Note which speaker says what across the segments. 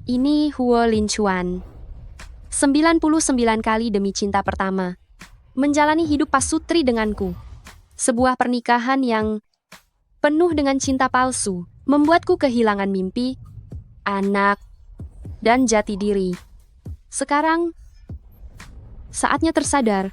Speaker 1: Ini Huo Linchuan. 99 kali demi cinta pertama. Menjalani hidup pasutri denganku. Sebuah pernikahan yang penuh dengan cinta palsu, membuatku kehilangan mimpi, anak, dan jati diri. Sekarang, saatnya tersadar.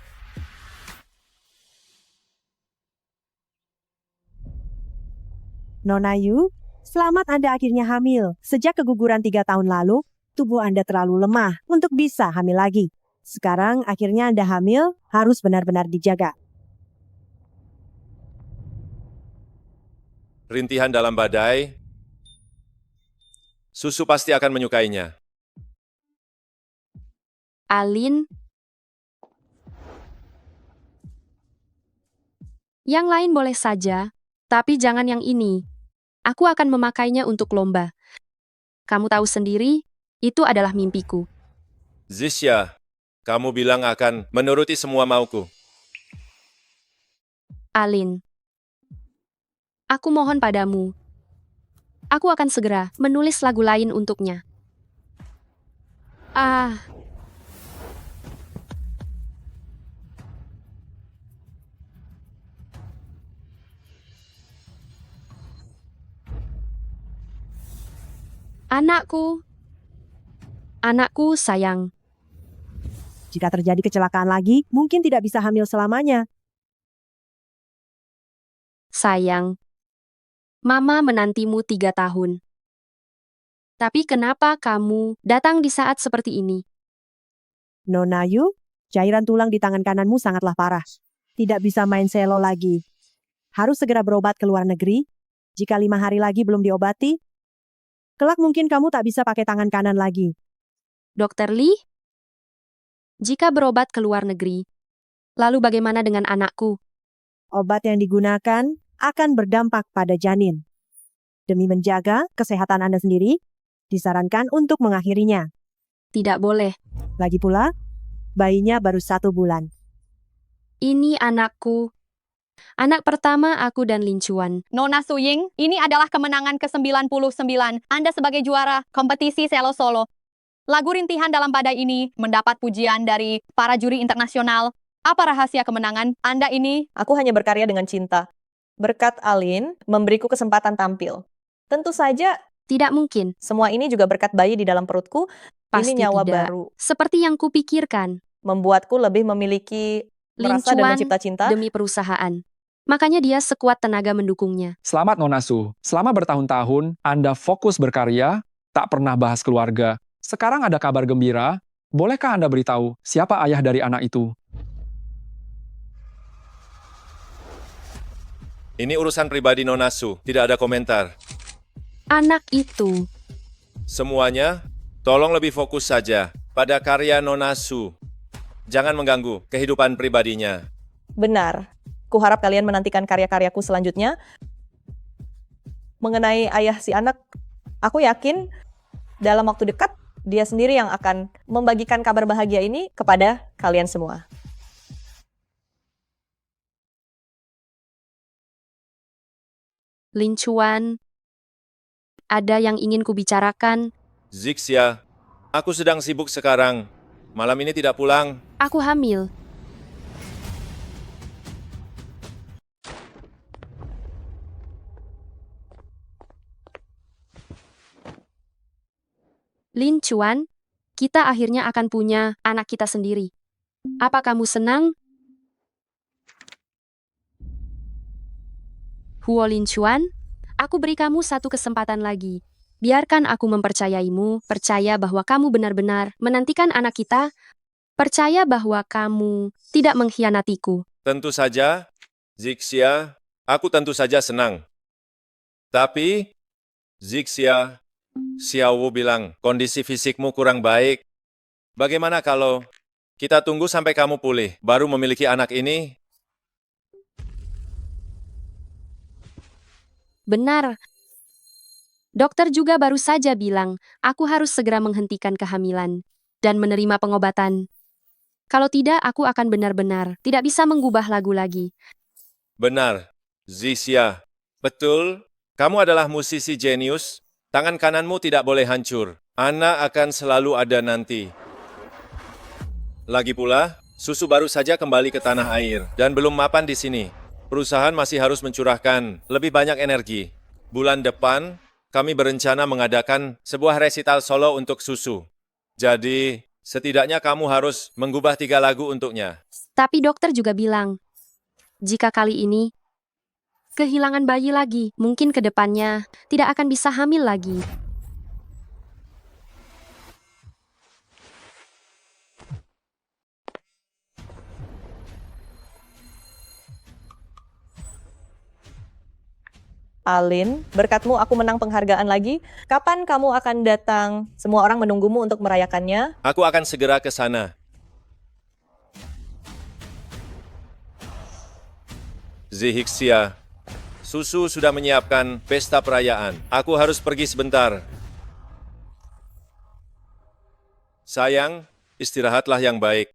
Speaker 2: Nona Yu, selamat Anda akhirnya hamil. Sejak keguguran 3 tahun lalu, tubuh Anda terlalu lemah untuk bisa hamil lagi. Sekarang akhirnya Anda hamil, harus benar-benar dijaga.
Speaker 3: Rintihan dalam badai, susu pasti akan menyukainya.
Speaker 1: Alin, yang lain boleh saja, tapi jangan yang ini. Aku akan memakainya untuk lomba. Kamu tahu sendiri, itu adalah mimpiku.
Speaker 3: Zixia, kamu bilang akan menuruti semua mauku.
Speaker 1: Alin, aku mohon padamu. Aku akan segera menulis lagu lain untuknya. Ah, anakku. Anakku sayang.
Speaker 2: Jika terjadi kecelakaan lagi, mungkin tidak bisa hamil selamanya.
Speaker 1: Sayang. Mama menantimu 3 tahun. Tapi kenapa kamu datang di saat seperti ini?
Speaker 2: Nona Yu, cairan tulang di tangan kananmu sangatlah parah. Tidak bisa main selo lagi. Harus segera berobat ke luar negeri. Jika 5 hari lagi belum diobati, kelak mungkin kamu tak bisa pakai tangan kanan lagi.
Speaker 1: Dokter Lee? Jika berobat ke luar negeri, lalu bagaimana dengan anakku?
Speaker 2: Obat yang digunakan akan berdampak pada janin. Demi menjaga kesehatan Anda sendiri, disarankan untuk mengakhirinya.
Speaker 1: Tidak boleh.
Speaker 2: Lagi pula, bayinya baru 1 bulan.
Speaker 1: Ini anakku. Anak pertama aku dan Lincuan.
Speaker 4: Nona Suying, ini adalah kemenangan ke-99 Anda sebagai juara kompetisi selo solo. Lagu rintihan dalam badai ini mendapat pujian dari para juri internasional. Apa rahasia kemenangan Anda ini?
Speaker 5: Aku hanya berkarya dengan cinta. Berkat Alin memberiku kesempatan tampil. Tentu saja,
Speaker 1: Tidak mungkin.
Speaker 5: semua ini juga berkat bayi di dalam perutku.
Speaker 1: Pasti
Speaker 5: Ini nyawa
Speaker 1: tidak.
Speaker 5: baru.
Speaker 1: Seperti yang kupikirkan.
Speaker 5: Membuatku lebih memiliki merasa dan
Speaker 1: Lincuan
Speaker 5: mencipta cinta.
Speaker 1: demi perusahaan. Makanya dia sekuat tenaga mendukungnya.
Speaker 6: Selamat Nona Su. Selama bertahun-tahun, Anda fokus berkarya, tak pernah bahas keluarga. Sekarang ada kabar gembira. Bolehkah Anda beritahu siapa ayah dari anak itu?
Speaker 3: Ini urusan pribadi Nona Su, tidak ada komentar.
Speaker 1: Anak itu.
Speaker 3: Semuanya, tolong lebih fokus saja pada karya Nona Su. Jangan mengganggu kehidupan pribadinya.
Speaker 5: Benar. Kuharap kalian menantikan karya-karyaku selanjutnya. Mengenai ayah si anak, aku yakin dalam waktu dekat, dia sendiri yang akan membagikan kabar bahagia ini kepada kalian semua.
Speaker 1: Lincuan. Ada yang ingin kubicarakan.
Speaker 3: Zixia, aku sedang sibuk sekarang. Malam ini tidak pulang.
Speaker 1: Aku hamil. Lincuan, kita akhirnya akan punya anak kita sendiri. Apa kamu senang? Huo Lincuan, aku beri kamu satu kesempatan lagi. Biarkan aku mempercayaimu, percaya bahwa kamu benar-benar menantikan anak kita, percaya bahwa kamu tidak mengkhianatiku.
Speaker 3: Tentu saja, Zixia, aku tentu saja senang. Tapi, Zixia, Xiaowu bilang kondisi fisikmu kurang baik. Bagaimana kalau kita tunggu sampai kamu pulih, baru memiliki anak ini?
Speaker 1: Benar. Dokter juga baru saja bilang, aku harus segera menghentikan kehamilan dan menerima pengobatan. Kalau tidak, aku akan benar-benar tidak bisa mengubah lagu lagi.
Speaker 3: Benar, Zixia. Betul, kamu adalah musisi jenius. Tangan kananmu tidak boleh hancur. Anak akan selalu ada nanti. Lagi pula, susu baru saja kembali ke tanah air dan belum mapan di sini. Perusahaan masih harus mencurahkan lebih banyak energi. Bulan depan, kami berencana mengadakan sebuah resital solo untuk susu. Jadi, setidaknya kamu harus menggubah 3 lagu untuknya.
Speaker 1: Tapi dokter juga bilang, jika kali ini kehilangan bayi lagi, mungkin ke depannya tidak akan bisa hamil lagi.
Speaker 5: Alin, berkatmu aku menang penghargaan lagi. Kapan kamu akan datang? Semua orang menunggumu untuk merayakannya.
Speaker 3: Aku akan segera ke sana. Zihixia, susu sudah menyiapkan pesta perayaan. Aku harus pergi sebentar. Sayang, istirahatlah yang baik.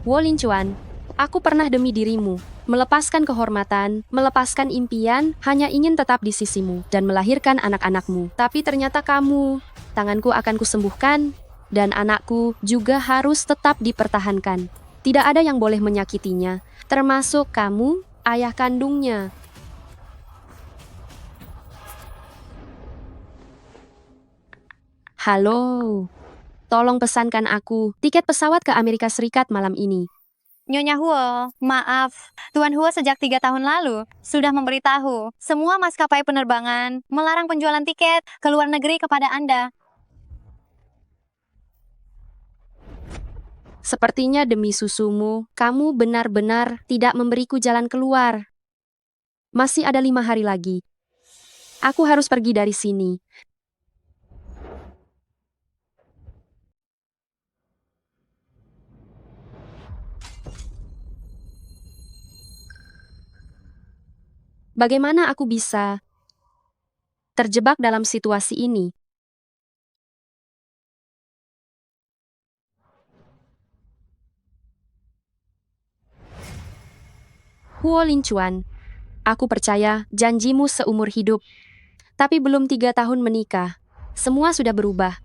Speaker 1: Wolin Chuan, aku pernah demi dirimu, melepaskan kehormatan, melepaskan impian, hanya ingin tetap di sisimu dan melahirkan anak-anakmu. Tapi ternyata kamu, tanganku akan kusembuhkan, dan anakku juga harus tetap dipertahankan. Tidak ada yang boleh menyakitinya, termasuk kamu, ayah kandungnya. Halo, tolong pesankan aku tiket pesawat ke Amerika Serikat malam ini.
Speaker 4: Nyonya Huo, maaf. Tuan Huo sejak 3 tahun lalu sudah memberitahu semua maskapai penerbangan melarang penjualan tiket ke luar negeri kepada Anda.
Speaker 1: Sepertinya demi susumu, kamu benar-benar tidak memberiku jalan keluar. Masih ada 5 hari lagi. Aku harus pergi dari sini. Bagaimana aku bisa terjebak dalam situasi ini? Huo Linchuan, aku percaya janjimu seumur hidup. Tapi belum 3 tahun menikah. Semua sudah berubah.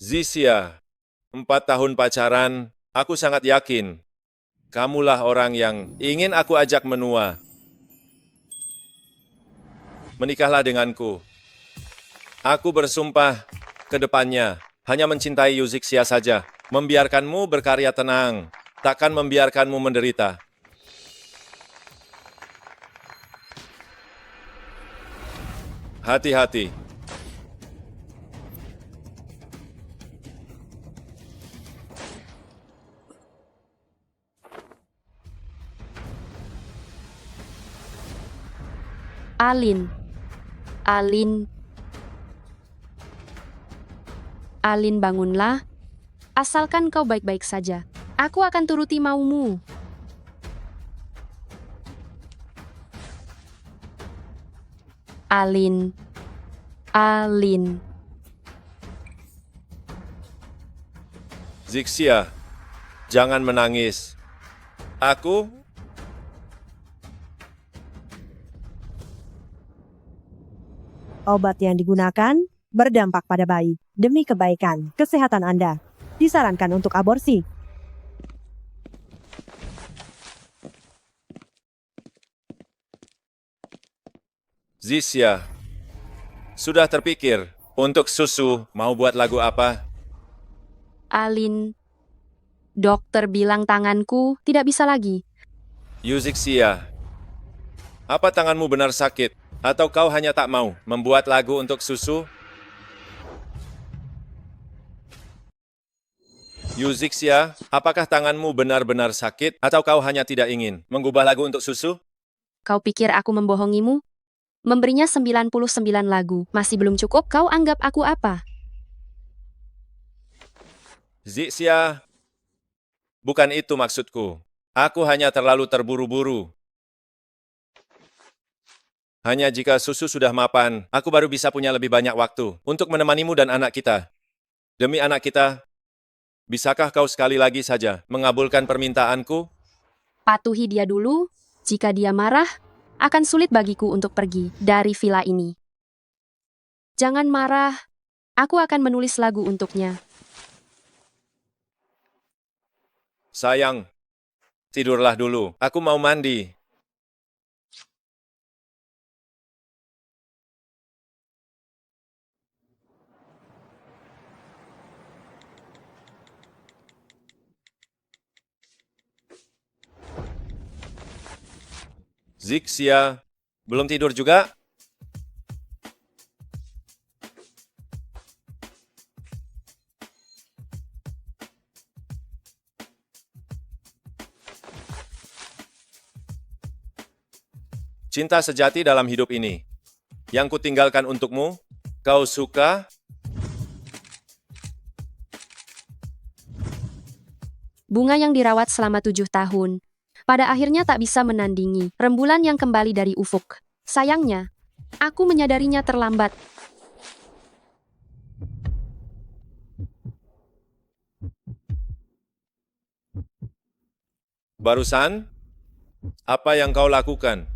Speaker 3: Zixia, 4 tahun pacaran, aku sangat yakin. Kamulah orang yang ingin aku ajak menua. Menikahlah denganku. Aku bersumpah ke depannya, hanya mencintai Yuzixia saja. Membiarkanmu berkarya tenang, takkan membiarkanmu menderita. Hati-hati.
Speaker 1: Alin. Alin. Alin, bangunlah. Asalkan kau baik-baik saja. Aku akan turuti maumu. Alin. Alin.
Speaker 3: Zixia, jangan menangis. Aku
Speaker 2: Obat yang digunakan berdampak pada bayi. Demi kebaikan, kesehatan Anda. Disarankan untuk aborsi.
Speaker 3: Zixia, sudah terpikir untuk susu mau buat lagu apa?
Speaker 1: Alin. Dokter bilang tanganku tidak bisa lagi.
Speaker 3: Yuzixia, apa tanganmu benar sakit? Atau kau hanya tak mau membuat lagu untuk susu? Yuzixia, apakah tanganmu benar-benar sakit? Atau kau hanya tidak ingin mengubah lagu untuk susu?
Speaker 1: Kau pikir aku membohongimu? Memberinya 99 lagu. Masih belum cukup, kau anggap aku apa?
Speaker 3: Zixia, bukan itu maksudku. Aku hanya terlalu terburu-buru. Hanya jika susu sudah mapan, aku baru bisa punya lebih banyak waktu untuk menemanimu dan anak kita. Demi anak kita, Bisakah kau sekali lagi saja mengabulkan permintaanku?
Speaker 1: Patuhi dia dulu. Jika dia marah, akan sulit bagiku untuk pergi dari villa ini. Jangan marah. Aku akan menulis lagu untuknya.
Speaker 3: Sayang, tidurlah dulu. Aku mau mandi. Zixia, belum tidur juga? Cinta sejati dalam hidup ini. Yang kutinggalkan untukmu, kau suka?
Speaker 1: Bunga yang dirawat selama 7 tahun. Pada akhirnya tak bisa menandingi rembulan yang kembali dari ufuk. Sayangnya, aku menyadarinya terlambat.
Speaker 3: Barusan, apa yang kau lakukan?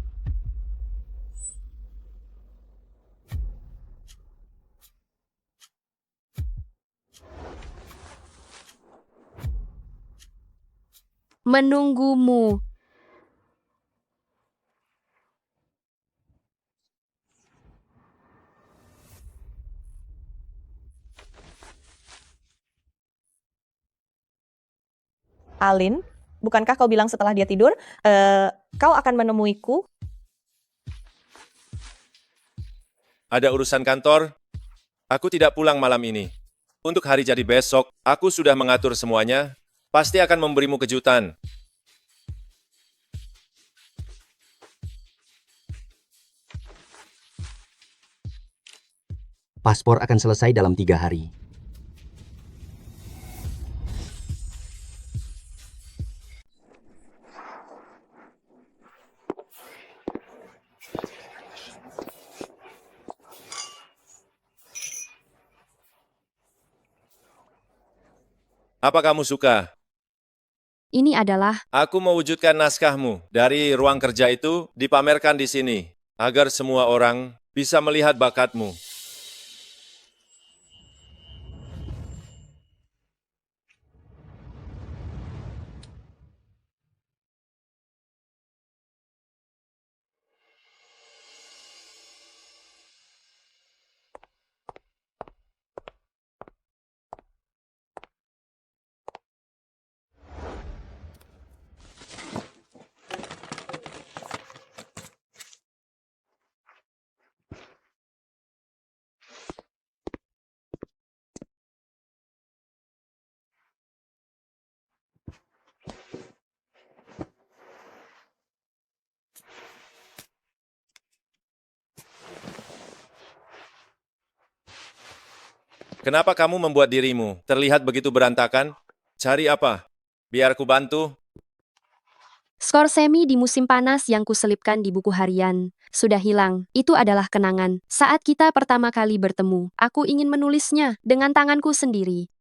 Speaker 1: Menunggumu.
Speaker 5: Alin, bukankah kau bilang setelah dia tidur, kau akan menemuiku?
Speaker 3: Ada urusan kantor? Aku tidak pulang malam ini. Untuk hari jadi besok, aku sudah mengatur semuanya. Pasti akan memberimu kejutan.
Speaker 7: Paspor akan selesai dalam 3 hari.
Speaker 3: Apa kamu suka?
Speaker 1: Ini adalah
Speaker 3: Aku mewujudkan naskahmu. Dari ruang kerja itu dipamerkan di sini, agar semua orang bisa melihat bakatmu. Kenapa kamu membuat dirimu terlihat begitu berantakan? Cari apa? Biar ku bantu.
Speaker 1: skor semi di musim panas yang kuselipkan di buku harian. Sudah hilang. Itu adalah kenangan. Saat kita pertama kali bertemu, aku ingin menulisnya dengan tanganku sendiri.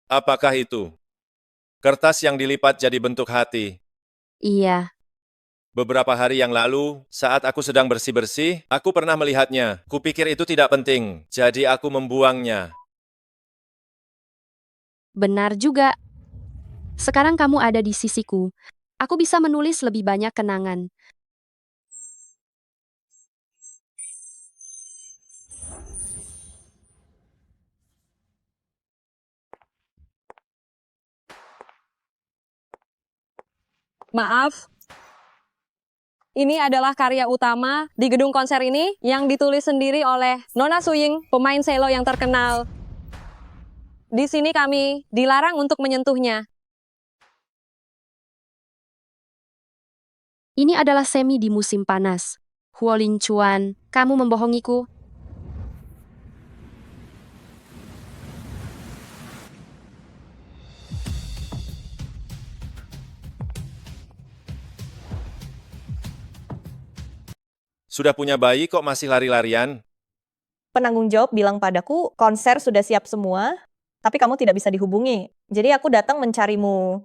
Speaker 3: Apakah itu? Kertas yang dilipat jadi bentuk hati.
Speaker 1: Iya,
Speaker 3: Beberapa hari yang lalu, saat aku sedang bersih-bersih, aku pernah melihatnya. Kupikir itu tidak penting, jadi aku membuangnya.
Speaker 1: benar juga. Sekarang kamu ada di sisiku. Aku bisa menulis lebih banyak kenangan.
Speaker 8: Maaf, ini adalah karya utama di gedung konser ini yang ditulis sendiri oleh Nona Suying, pemain cello yang terkenal. Di sini kami dilarang untuk menyentuhnya.
Speaker 1: Ini adalah semi di musim panas. Huolin Chuan, kamu membohongiku.
Speaker 3: Sudah punya bayi kok masih lari-larian?
Speaker 5: Penanggung jawab bilang padaku, konser sudah siap semua. tapi kamu tidak bisa dihubungi. Jadi aku datang mencarimu.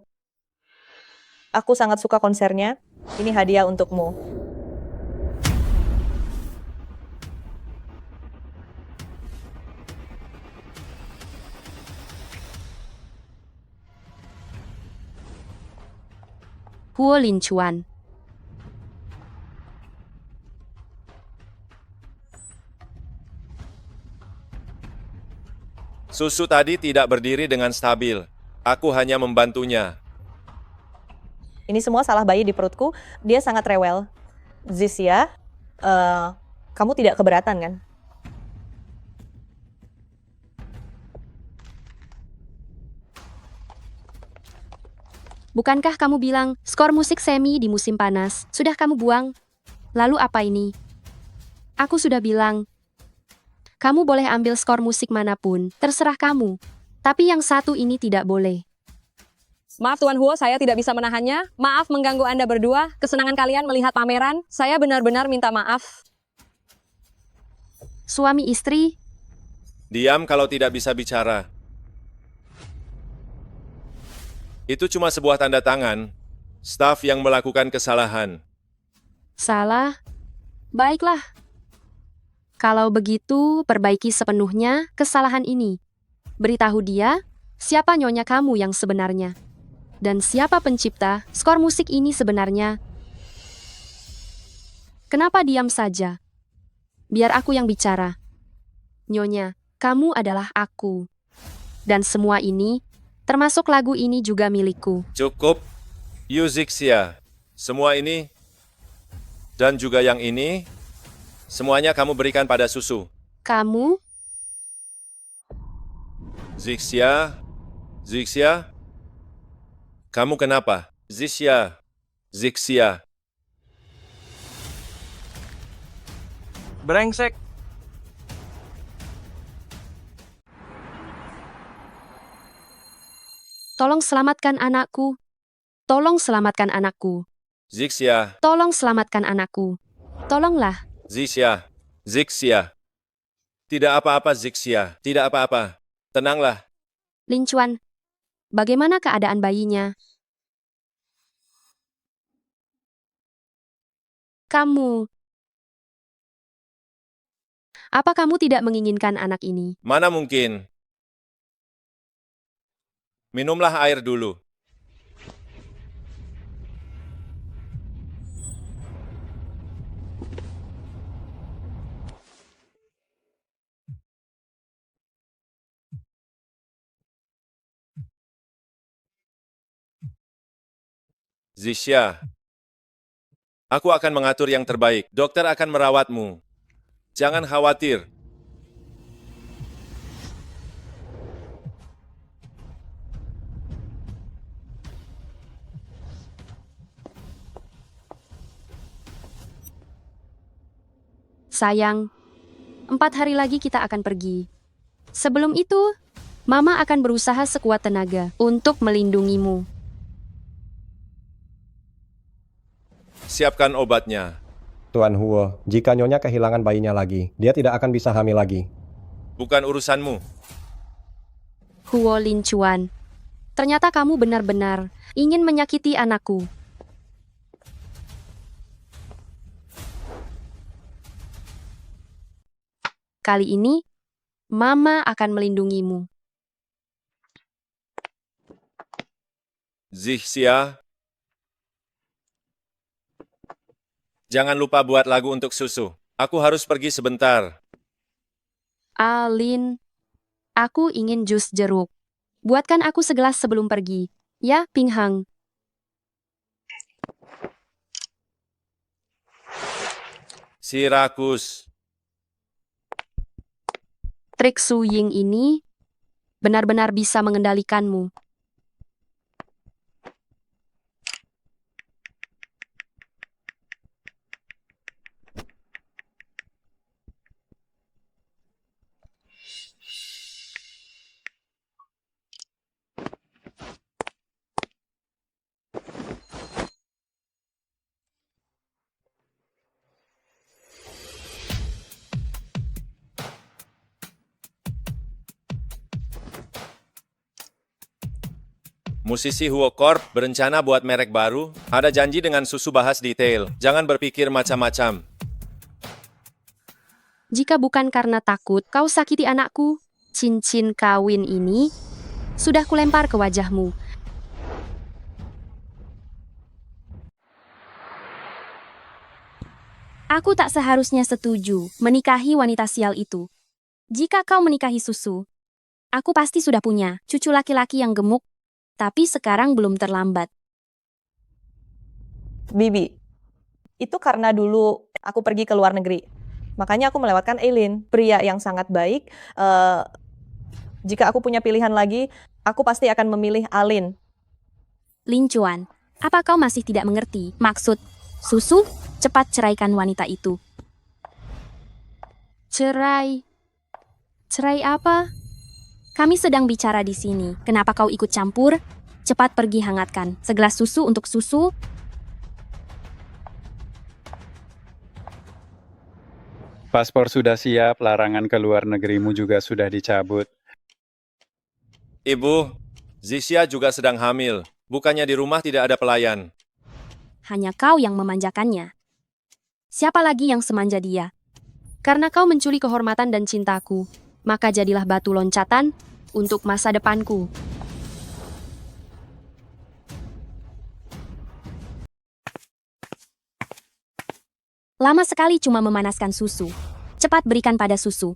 Speaker 5: Aku sangat suka konsernya. Ini hadiah untukmu.
Speaker 1: Huo Linchuan.
Speaker 3: Susu tadi tidak berdiri dengan stabil. Aku hanya membantunya.
Speaker 5: Ini semua salah bayi di perutku. Dia sangat rewel. Zixia, kamu tidak keberatan kan?
Speaker 1: Bukankah kamu bilang skor musik semi di musim panas sudah kamu buang? Lalu apa ini? Aku sudah bilang, kamu boleh ambil skor musik manapun, terserah kamu. Tapi yang satu ini tidak boleh.
Speaker 8: Maaf Tuan Huo, saya tidak bisa menahannya. Maaf mengganggu Anda berdua. Kesenangan kalian melihat pameran. Saya benar-benar minta maaf.
Speaker 1: Suami istri,
Speaker 3: Diam kalau tidak bisa bicara. Itu cuma sebuah tanda tangan. Staf yang melakukan kesalahan.
Speaker 1: salah. Baiklah. Kalau begitu, perbaiki sepenuhnya kesalahan ini. Beritahu dia, siapa nyonya kamu yang sebenarnya. Dan siapa pencipta skor musik ini sebenarnya. Kenapa diam saja? Biar aku yang bicara. Nyonya, kamu adalah aku. Dan semua ini, termasuk lagu ini juga milikku.
Speaker 3: Cukup. Zixia. Semua ini, dan juga yang ini, semuanya kamu berikan pada Susu.
Speaker 1: Kamu,
Speaker 3: Zixia. Zixia. Kamu kenapa? Zixia. Zixia.
Speaker 9: Brengsek.
Speaker 1: tolong selamatkan anakku. Tolong selamatkan anakku.
Speaker 3: Zixia.
Speaker 1: Tolong selamatkan anakku. Tolonglah.
Speaker 3: Zixia. Zixia. Tidak apa-apa, Zixia. Tidak apa-apa. Tenanglah.
Speaker 1: Linchuan, bagaimana keadaan bayinya? Kamu. Apa kamu tidak menginginkan anak ini?
Speaker 3: Mana mungkin? Minumlah air dulu. Zixia. Aku akan mengatur yang terbaik. Dokter akan merawatmu. Jangan khawatir.
Speaker 1: Sayang, 4 hari lagi kita akan pergi. Sebelum itu, Mama akan berusaha sekuat tenaga untuk melindungimu.
Speaker 3: Siapkan obatnya.
Speaker 10: Tuan Huo, jika Nyonya kehilangan bayinya lagi, dia tidak akan bisa hamil lagi.
Speaker 3: Bukan urusanmu.
Speaker 1: Huo Linchuan, ternyata kamu benar-benar ingin menyakiti anakku. Kali ini, Mama akan melindungimu.
Speaker 3: Zixia. Jangan lupa buat lagu untuk Susu. Aku harus pergi sebentar.
Speaker 1: Alin, aku ingin jus jeruk. Buatkan aku segelas sebelum pergi. Ya, Pinghang.
Speaker 3: Sirakus.
Speaker 1: Trik Su Ying ini benar-benar bisa mengendalikanmu.
Speaker 3: Musisi Huo Corp berencana buat merek baru. Ada janji dengan Susu bahas detail. Jangan berpikir macam-macam.
Speaker 1: Jika bukan karena takut kau sakiti anakku, cincin kawin ini sudah kulempar ke wajahmu. Aku tak seharusnya setuju menikahi wanita sial itu. Jika kau menikahi Susu, aku pasti sudah punya cucu laki-laki yang gemuk, tapi sekarang belum terlambat.
Speaker 5: Bibi, itu karena dulu aku pergi ke luar negeri. Makanya aku melewatkan Eileen, pria yang sangat baik. Jika aku punya pilihan lagi, aku pasti akan memilih Alin.
Speaker 1: Lin Chuan, apa kau masih tidak mengerti maksud Susu? Cepat ceraikan wanita itu. Cerai? Cerai apa? Kami sedang bicara di sini. Kenapa kau ikut campur? Cepat pergi hangatkan segelas susu untuk Susu.
Speaker 9: Paspor sudah siap, larangan ke luar negerimu juga sudah dicabut.
Speaker 3: Ibu, Zixia juga sedang hamil. Bukannya di rumah tidak ada pelayan.
Speaker 1: Hanya kau yang memanjakannya. Siapa lagi yang semanja dia? Karena kau mencuri kehormatan dan cintaku, maka jadilah batu loncatan untuk masa depanku. Lama sekali cuma memanaskan susu. Cepat berikan pada Susu.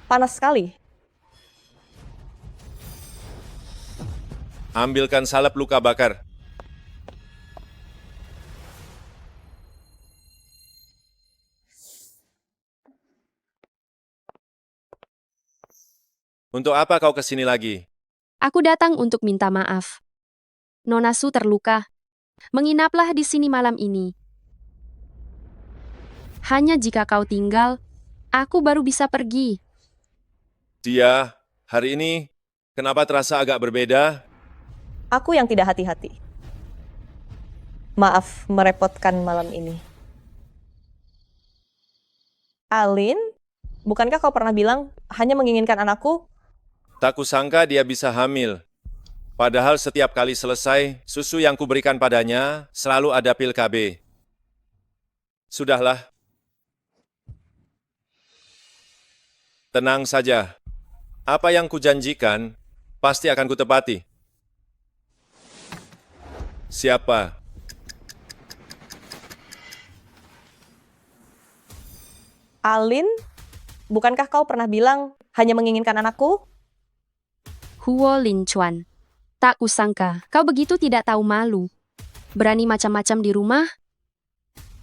Speaker 5: Panas sekali.
Speaker 3: Ambilkan salep luka bakar. Untuk apa kau kesini lagi?
Speaker 1: Aku datang untuk minta maaf. Nona Su terluka. Menginaplah di sini malam ini. Hanya jika kau tinggal, aku baru bisa pergi.
Speaker 3: Dia, hari ini, kenapa terasa agak berbeda?
Speaker 5: Aku yang tidak hati-hati. Maaf merepotkan malam ini. Alin, bukankah kau pernah bilang hanya menginginkan anakku?
Speaker 3: Tak kusangka dia bisa hamil. Padahal setiap kali selesai, susu yang kuberikan padanya selalu ada pil KB. Sudahlah. Tenang saja. Apa yang kujanjikan, pasti akan kutepati. Siapa?
Speaker 5: Alin, bukankah kau pernah bilang hanya menginginkan anakku?
Speaker 1: Huo Lin Chuan. Tak kusangka, kau begitu tidak tahu malu. Berani macam-macam di rumah?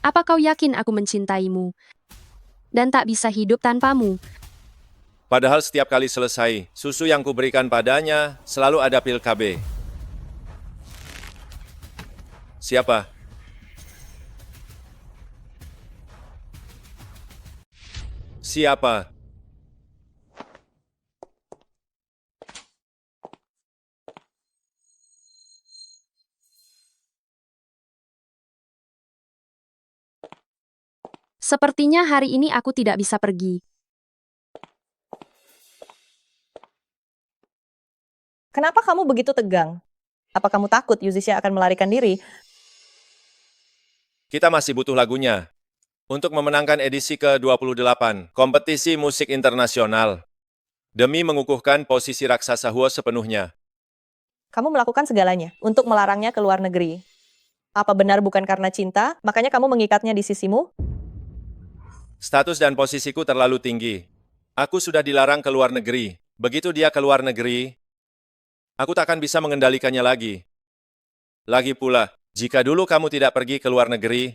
Speaker 1: Apa kau yakin aku mencintaimu? Dan tak bisa hidup tanpamu?
Speaker 3: Padahal setiap kali selesai, susu yang kuberikan padanya selalu ada pil KB. Siapa? Siapa?
Speaker 1: Sepertinya hari ini aku tidak bisa pergi.
Speaker 5: Kenapa kamu begitu tegang? Apa kamu takut Yuzisha akan melarikan diri?
Speaker 3: Kita masih butuh lagunya. Untuk memenangkan edisi ke-28, kompetisi musik internasional. Demi mengukuhkan posisi raksasa Huo sepenuhnya.
Speaker 5: Kamu melakukan segalanya untuk melarangnya ke luar negeri. Apa benar bukan karena cinta, makanya kamu mengikatnya di sisimu?
Speaker 3: Status dan posisiku terlalu tinggi. Aku sudah dilarang ke luar negeri. Begitu dia ke luar negeri, aku tak akan bisa mengendalikannya lagi. Lagi pula, jika dulu kamu tidak pergi ke luar negeri,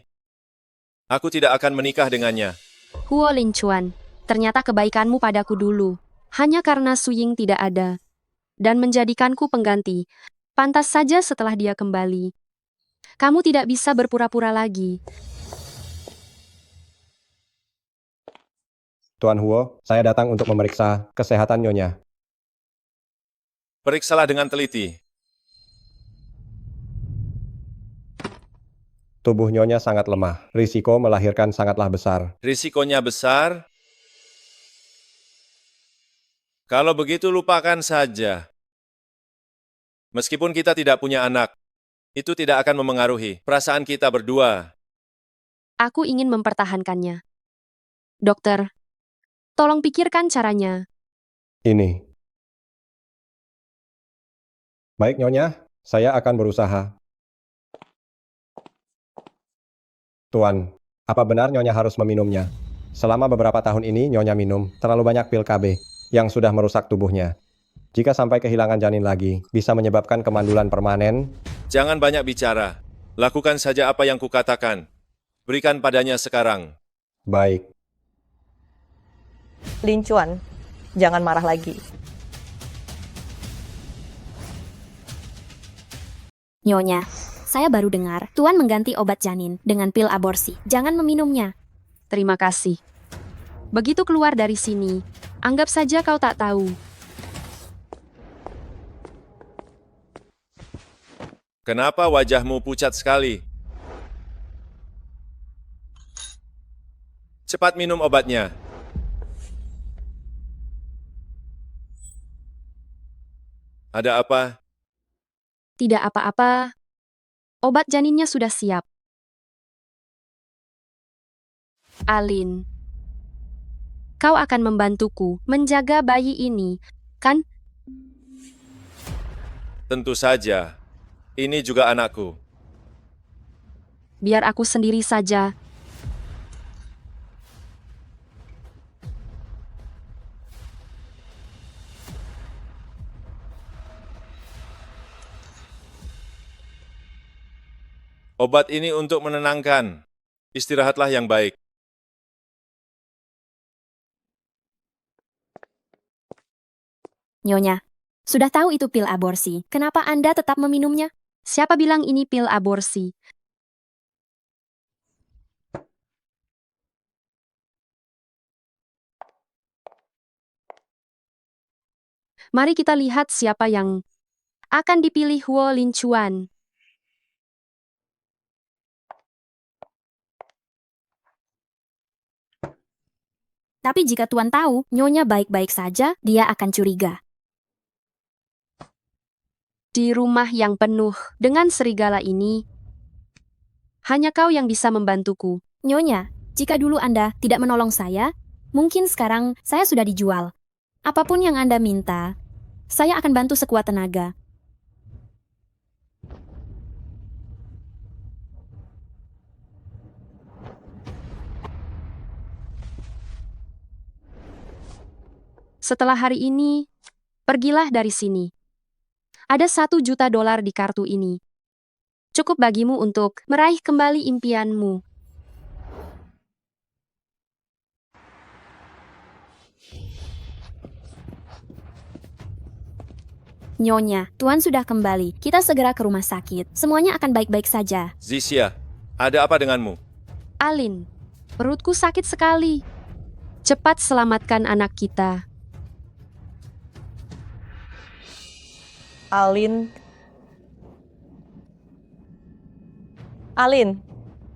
Speaker 3: aku tidak akan menikah dengannya.
Speaker 1: Huo Lin Chuan, ternyata kebaikanmu padaku dulu. Hanya karena Su Ying tidak ada. Dan menjadikanku pengganti. Pantas saja setelah dia kembali. Kamu tidak bisa berpura-pura lagi.
Speaker 10: Tuan Huo, saya datang untuk memeriksa kesehatan Nyonya.
Speaker 3: Periksalah dengan teliti.
Speaker 10: Tubuh Nyonya sangat lemah. Risiko melahirkan sangatlah besar.
Speaker 3: Risikonya besar, Kalau begitu lupakan saja. Meskipun kita tidak punya anak, itu tidak akan memengaruhi perasaan kita berdua.
Speaker 1: Aku ingin mempertahankannya. Dokter, tolong pikirkan caranya.
Speaker 10: Ini. Baik, Nyonya. Saya akan berusaha. Tuan, apa benar Nyonya harus meminumnya? Selama beberapa tahun ini Nyonya minum terlalu banyak pil KB yang sudah merusak tubuhnya. Jika sampai kehilangan janin lagi, bisa menyebabkan kemandulan permanen.
Speaker 3: Jangan banyak bicara. Lakukan saja apa yang kukatakan. Berikan padanya sekarang.
Speaker 10: Baik.
Speaker 5: Lin Chuan, jangan marah lagi.
Speaker 11: Nyonya, saya baru dengar Tuan mengganti obat janin dengan pil aborsi. Jangan meminumnya.
Speaker 1: Terima kasih. Begitu keluar dari sini, anggap saja kau tak tahu.
Speaker 3: Kenapa wajahmu pucat sekali? Cepat minum obatnya. Ada apa?
Speaker 1: Tidak apa-apa. Obat janinnya sudah siap. Alin, kau akan membantuku menjaga bayi ini, kan?
Speaker 3: Tentu saja. Ini juga anakku.
Speaker 1: Biar aku sendiri saja.
Speaker 3: Obat ini untuk menenangkan. Istirahatlah yang baik.
Speaker 11: Nyonya, sudah tahu itu pil aborsi. Kenapa Anda tetap meminumnya?
Speaker 1: Siapa bilang ini pil aborsi? Mari kita lihat siapa yang akan dipilih Huo Lin Chuan.
Speaker 11: Tapi jika Tuan tahu, Nyonya baik-baik saja, dia akan curiga.
Speaker 1: Di rumah yang penuh dengan serigala ini, hanya kau yang bisa membantuku.
Speaker 11: Nyonya, jika dulu Anda tidak menolong saya, mungkin sekarang saya sudah dijual. Apapun yang Anda minta, saya akan bantu sekuat tenaga.
Speaker 1: Setelah hari ini, pergilah dari sini. Ada $1 juta di kartu ini. Cukup bagimu untuk meraih kembali impianmu.
Speaker 11: Nyonya, Tuan sudah kembali. Kita segera ke rumah sakit. Semuanya akan baik-baik saja.
Speaker 3: Zixia, ada apa denganmu?
Speaker 1: Alin, perutku sakit sekali. Cepat selamatkan anak kita.
Speaker 5: Alin,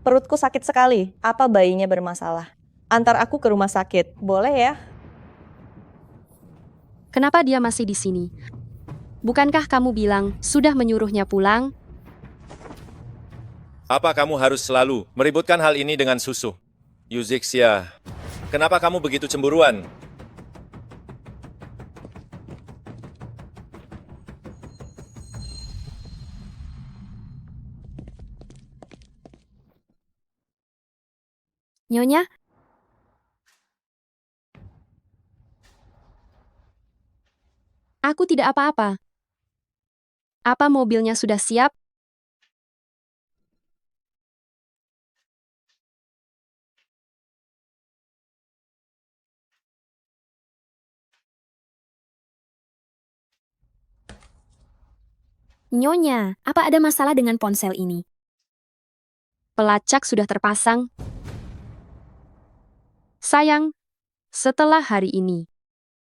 Speaker 5: perutku sakit sekali. Apa bayinya bermasalah? Antar aku ke rumah sakit, boleh ya?
Speaker 1: Kenapa dia masih di sini? Bukankah kamu bilang sudah menyuruhnya pulang?
Speaker 3: Apa kamu harus selalu meributkan hal ini dengan susu? Zixia, kenapa kamu begitu cemburuan?
Speaker 11: Nyonya,
Speaker 1: Aku tidak apa-apa. Apa mobilnya sudah siap?
Speaker 11: Nyonya, apa ada masalah dengan ponsel ini?
Speaker 1: Pelacak sudah terpasang. Sayang, setelah hari ini,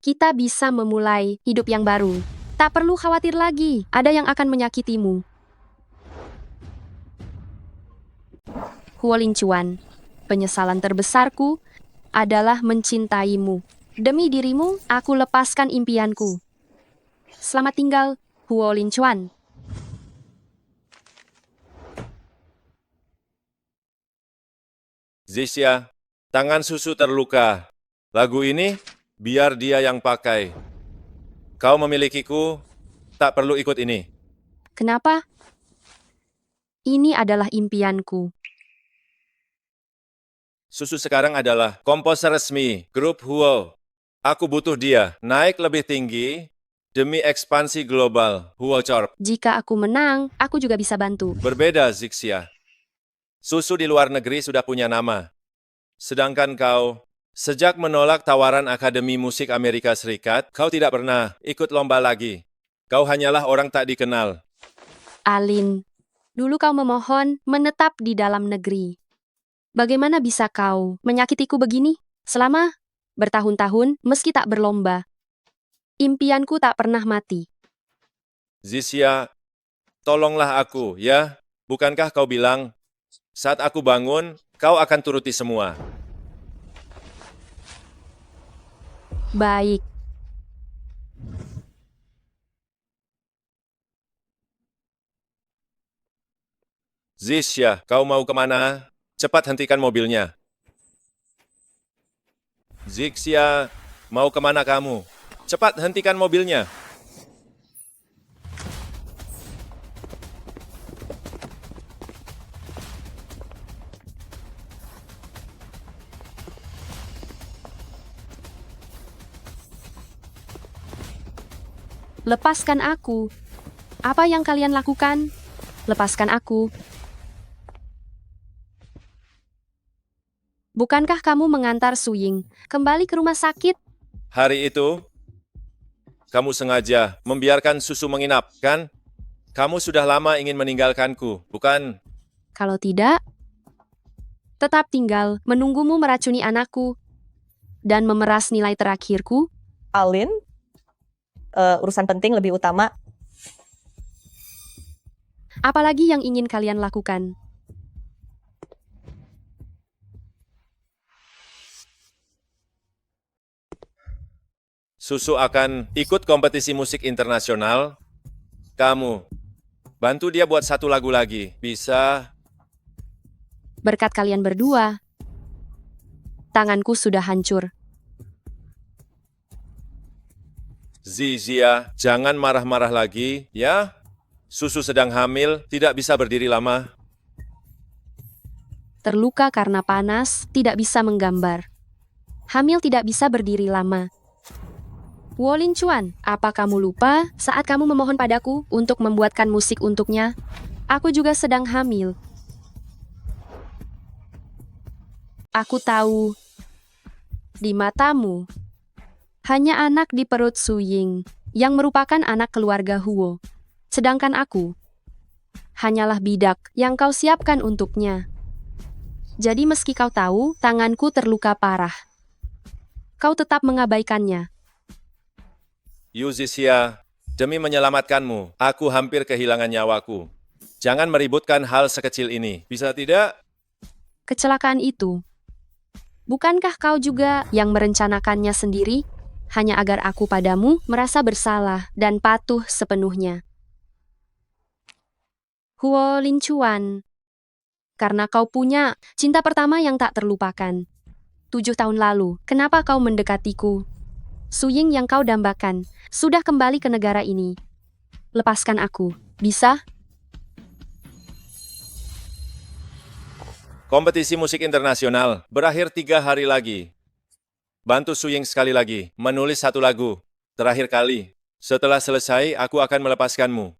Speaker 1: kita bisa memulai hidup yang baru. Tak perlu khawatir lagi, ada yang akan menyakitimu. Huo Lin Chuan, penyesalan terbesarku adalah mencintaimu. Demi dirimu, aku lepaskan impianku. Selamat tinggal, Huo Linchuan.
Speaker 3: Zixia, tangan susu terluka. Lagu ini, biar dia yang pakai. Kau memilikiku, tak perlu ikut ini.
Speaker 1: Kenapa? Ini adalah impianku.
Speaker 3: Susu sekarang adalah komposer resmi grup Huo. Aku butuh dia naik lebih tinggi demi ekspansi global Huo Corp.
Speaker 1: Jika aku menang, aku juga bisa bantu.
Speaker 3: Berbeda, Zixia. Susu di luar negeri sudah punya nama. Sedangkan kau, sejak menolak tawaran Akademi Musik Amerika Serikat, kau tidak pernah ikut lomba lagi. Kau hanyalah orang tak dikenal.
Speaker 1: Alin, dulu kau memohon menetap di dalam negeri. Bagaimana bisa kau menyakitiku begini? Selama bertahun-tahun meski tak berlomba. Impianku tak pernah mati.
Speaker 3: Zixia, tolonglah aku, ya. Bukankah kau bilang, saat aku bangun, kau akan turuti semua.
Speaker 1: Baik.
Speaker 3: Zixia, kau mau kemana? Cepat hentikan mobilnya. Zixia, mau kemana kamu? Cepat hentikan mobilnya.
Speaker 1: Lepaskan aku. Apa yang kalian lakukan? Lepaskan aku. Bukankah kamu mengantar Suying kembali ke rumah sakit?
Speaker 3: Hari itu, kamu sengaja membiarkan susu menginap, kan? Kamu sudah lama ingin meninggalkanku, bukan?
Speaker 1: Kalau tidak, tetap tinggal menunggumu meracuni anakku dan memeras nilai terakhirku.
Speaker 5: Alin, urusan penting lebih utama.
Speaker 1: Apalagi yang ingin kalian lakukan?
Speaker 3: Susu akan ikut kompetisi musik internasional. Kamu, bantu dia buat satu lagu lagi. Bisa?
Speaker 1: Berkat kalian berdua, tanganku sudah hancur.
Speaker 3: Zixia, jangan marah-marah lagi, ya? Susu sedang hamil, tidak bisa berdiri lama.
Speaker 1: Terluka karena panas, tidak bisa menggambar. Hamil tidak bisa berdiri lama. Wolin Chuan, apa kamu lupa saat kamu memohon padaku untuk membuatkan musik untuknya? Aku juga sedang hamil. Aku tahu, di matamu, hanya anak di perut Suying yang merupakan anak keluarga Huo. Sedangkan aku, hanyalah bidak yang kau siapkan untuknya. Jadi meski kau tahu tanganku terluka parah, kau tetap mengabaikannya.
Speaker 3: Yu Zixia, demi menyelamatkanmu, aku hampir kehilangan nyawaku. Jangan meributkan hal sekecil ini, bisa tidak?
Speaker 1: Kecelakaan itu, bukankah kau juga yang merencanakannya sendiri? Hanya agar aku padamu merasa bersalah dan patuh sepenuhnya. Huo Linchuan, karena kau punya cinta pertama yang tak terlupakan. 7 tahun lalu, kenapa kau mendekatiku? Suying yang kau dambakan sudah kembali ke negara ini. Lepaskan aku, bisa?
Speaker 3: Kompetisi musik internasional berakhir 3 hari lagi. Bantu Suying sekali lagi, menulis satu lagu. Terakhir kali. Setelah selesai, aku akan melepaskanmu.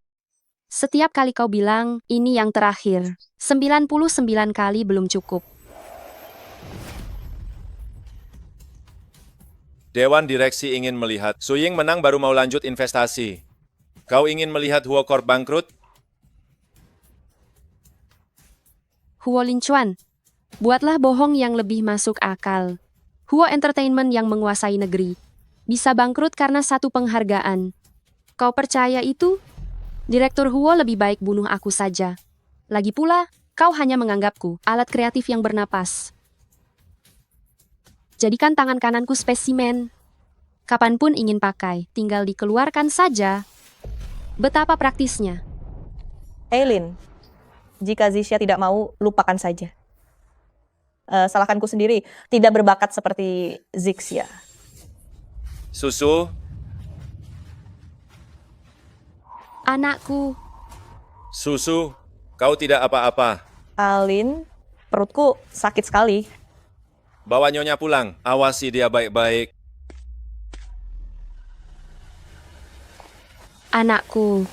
Speaker 1: Setiap kali kau bilang, ini yang terakhir. 99 kali belum cukup.
Speaker 3: Dewan Direksi ingin melihat Suying menang baru mau lanjut investasi. Kau ingin melihat Huo Corp bangkrut?
Speaker 1: Huo Linchuan, buatlah bohong yang lebih masuk akal. Huo Entertainment yang menguasai negeri bisa bangkrut karena satu penghargaan. Kau percaya itu? Direktur Huo lebih baik bunuh aku saja. Lagi pula, kau hanya menganggapku alat kreatif yang bernapas. Jadikan tangan kananku spesimen. Kapanpun ingin pakai, tinggal dikeluarkan saja. Betapa praktisnya.
Speaker 5: Eileen, jika Zixia tidak mau, lupakan saja. Salahkanku sendiri, tidak berbakat seperti Zixia.
Speaker 3: Susu,
Speaker 1: Anakku,
Speaker 3: susu, kau tidak apa-apa.
Speaker 5: Alin, perutku sakit sekali.
Speaker 3: Bawa nyonya pulang, awasi dia baik-baik.
Speaker 1: anakku.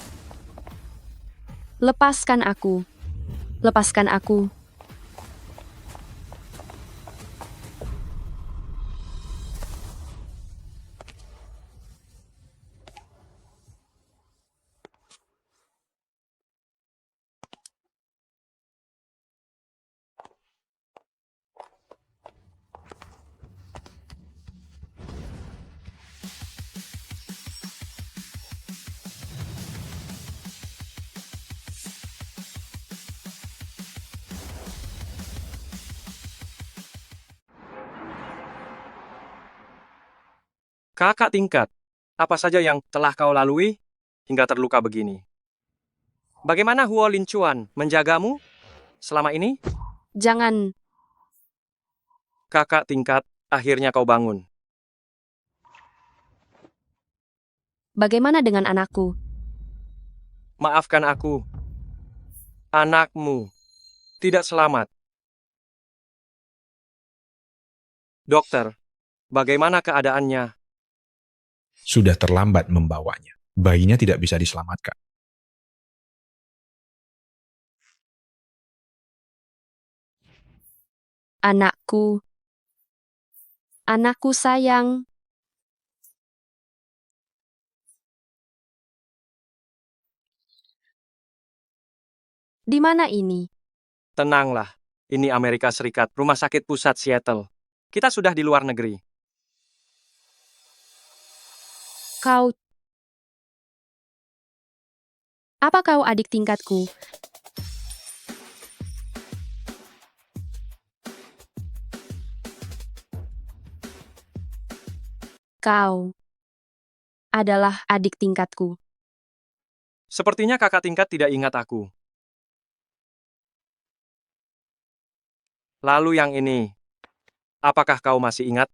Speaker 1: Lepaskan aku. Lepaskan aku.
Speaker 12: Kakak tingkat, apa saja yang telah kau lalui hingga terluka begini? Bagaimana Huo Lincuan menjagamu selama ini?
Speaker 1: Jangan.
Speaker 12: Kakak tingkat, akhirnya kau bangun.
Speaker 1: Bagaimana dengan anakku?
Speaker 12: Maafkan aku. Anakmu tidak selamat. Dokter, bagaimana keadaannya?
Speaker 13: Sudah terlambat membawanya. Bayinya tidak bisa diselamatkan.
Speaker 1: Anakku. Anakku sayang. Di mana ini?
Speaker 12: Tenanglah, ini Amerika Serikat, Rumah Sakit Pusat Seattle. Kita sudah di luar negeri.
Speaker 1: Kau. Apa kau adik tingkatku? Kau adalah adik tingkatku.
Speaker 12: Sepertinya kakak tingkat tidak ingat aku. Lalu yang ini, apakah kau masih ingat?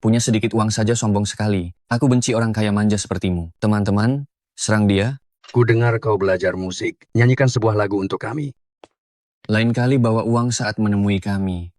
Speaker 14: Punya sedikit uang saja sombong sekali. Aku benci orang kaya manja sepertimu. Teman-teman, serang dia.
Speaker 7: Ku dengar kau belajar musik. Nyanyikan sebuah lagu untuk kami.
Speaker 14: Lain kali bawa uang saat menemui kami.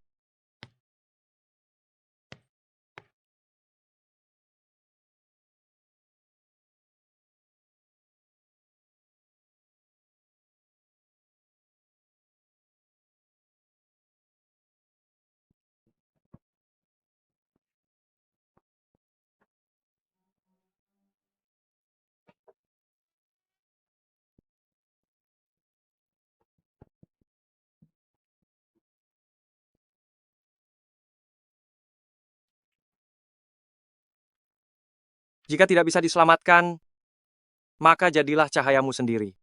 Speaker 12: Jika tidak bisa diselamatkan, maka jadilah cahayamu sendiri.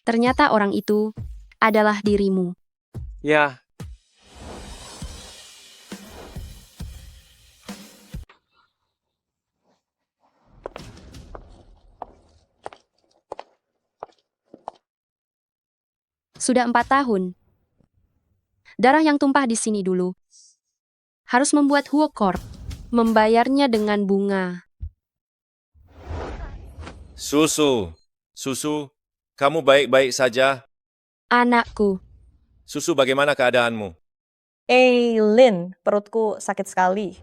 Speaker 1: Ternyata orang itu adalah dirimu.
Speaker 12: Ya,
Speaker 1: Sudah 4 tahun. Darah yang tumpah di sini dulu. Harus membuat Huo Corp membayarnya dengan bunga.
Speaker 3: Susu, kamu baik-baik saja?
Speaker 1: Anakku.
Speaker 3: Susu, bagaimana keadaanmu?
Speaker 5: Eileen, perutku sakit sekali.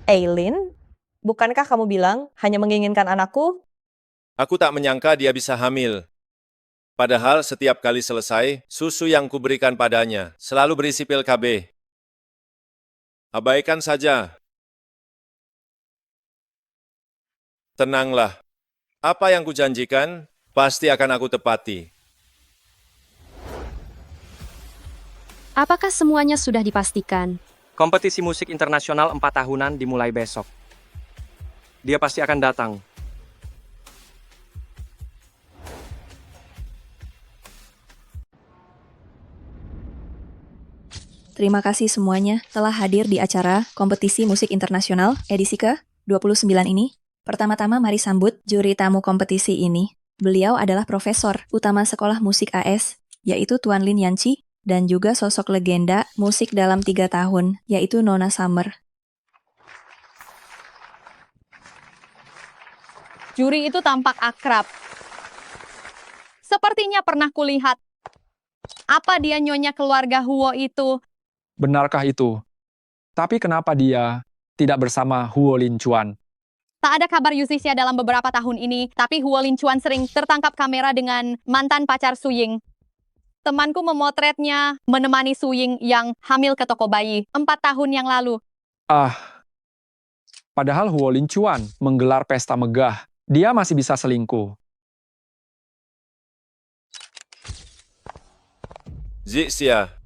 Speaker 5: Eileen, bukankah kamu bilang hanya menginginkan anakku?
Speaker 3: Aku tak menyangka dia bisa hamil. Padahal setiap kali selesai, susu yang kuberikan padanya selalu berisi pil KB. Abaikan saja. Tenanglah. Apa yang kujanjikan, pasti akan aku tepati.
Speaker 1: Apakah semuanya sudah dipastikan?
Speaker 12: kompetisi musik internasional 4 tahunan dimulai besok. Dia pasti akan datang.
Speaker 15: Terima kasih semuanya telah hadir di acara Kompetisi Musik Internasional edisi ke-29 ini. Pertama-tama mari sambut juri tamu kompetisi ini. Beliau adalah Profesor Utama Sekolah Musik AS, yaitu Tuan Lin Yanqi, dan juga sosok legenda musik dalam 3 tahun, yaitu Nona Summer.
Speaker 4: Juri itu tampak akrab. Sepertinya pernah kulihat. Apa dia nyonya keluarga Huo itu?
Speaker 6: Benarkah itu? Tapi kenapa dia tidak bersama Huo Linchuan?
Speaker 4: Tak ada kabar Yusisya dalam beberapa tahun ini, tapi Huo Linchuan sering tertangkap kamera dengan mantan pacar Suying. Temanku memotretnya menemani Suying yang hamil ke toko bayi 4 tahun yang lalu.
Speaker 6: Padahal Huo Linchuan menggelar pesta megah, dia masih bisa selingkuh.
Speaker 3: Zixia,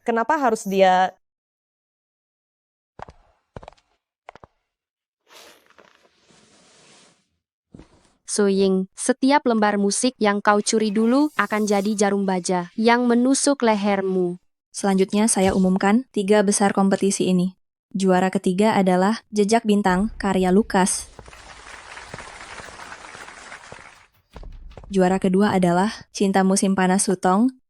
Speaker 5: Kenapa harus dia...
Speaker 1: Suying, setiap lembar musik yang kau curi dulu akan jadi jarum baja yang menusuk lehermu.
Speaker 15: Selanjutnya saya umumkan 3 besar kompetisi ini. Juara ketiga adalah Jejak Bintang karya Lukas. Juara kedua adalah Cinta Musim Panas Sutong.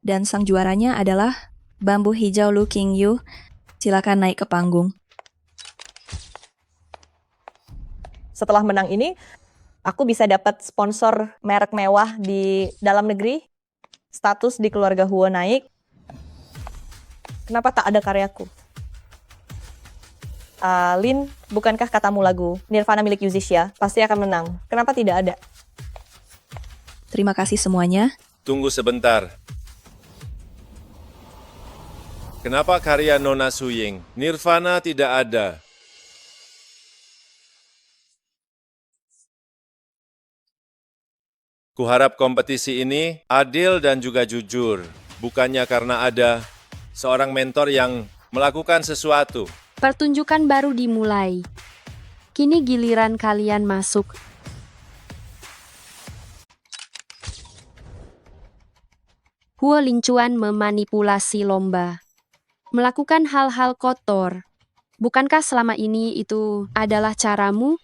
Speaker 15: Dan sang juaranya adalah Bambu Hijau Lu King Yu. Silakan naik ke panggung.
Speaker 5: Setelah menang ini, aku bisa dapat sponsor merek mewah di dalam negeri, status di keluarga Huo naik. Kenapa tak ada karyaku? Lin, bukankah katamu lagu Nirvana milik Yuzisya pasti akan menang? Kenapa tidak ada?
Speaker 15: Terima kasih semuanya.
Speaker 3: tunggu sebentar. Kenapa karya Nona Suying? Nirvana tidak ada. Kuharap kompetisi ini adil dan juga jujur, bukannya karena ada seorang mentor yang melakukan sesuatu.
Speaker 1: Pertunjukan baru dimulai. Kini giliran kalian masuk. Huo Linchuan memanipulasi lomba. Melakukan hal-hal kotor. Bukankah selama ini itu adalah caramu?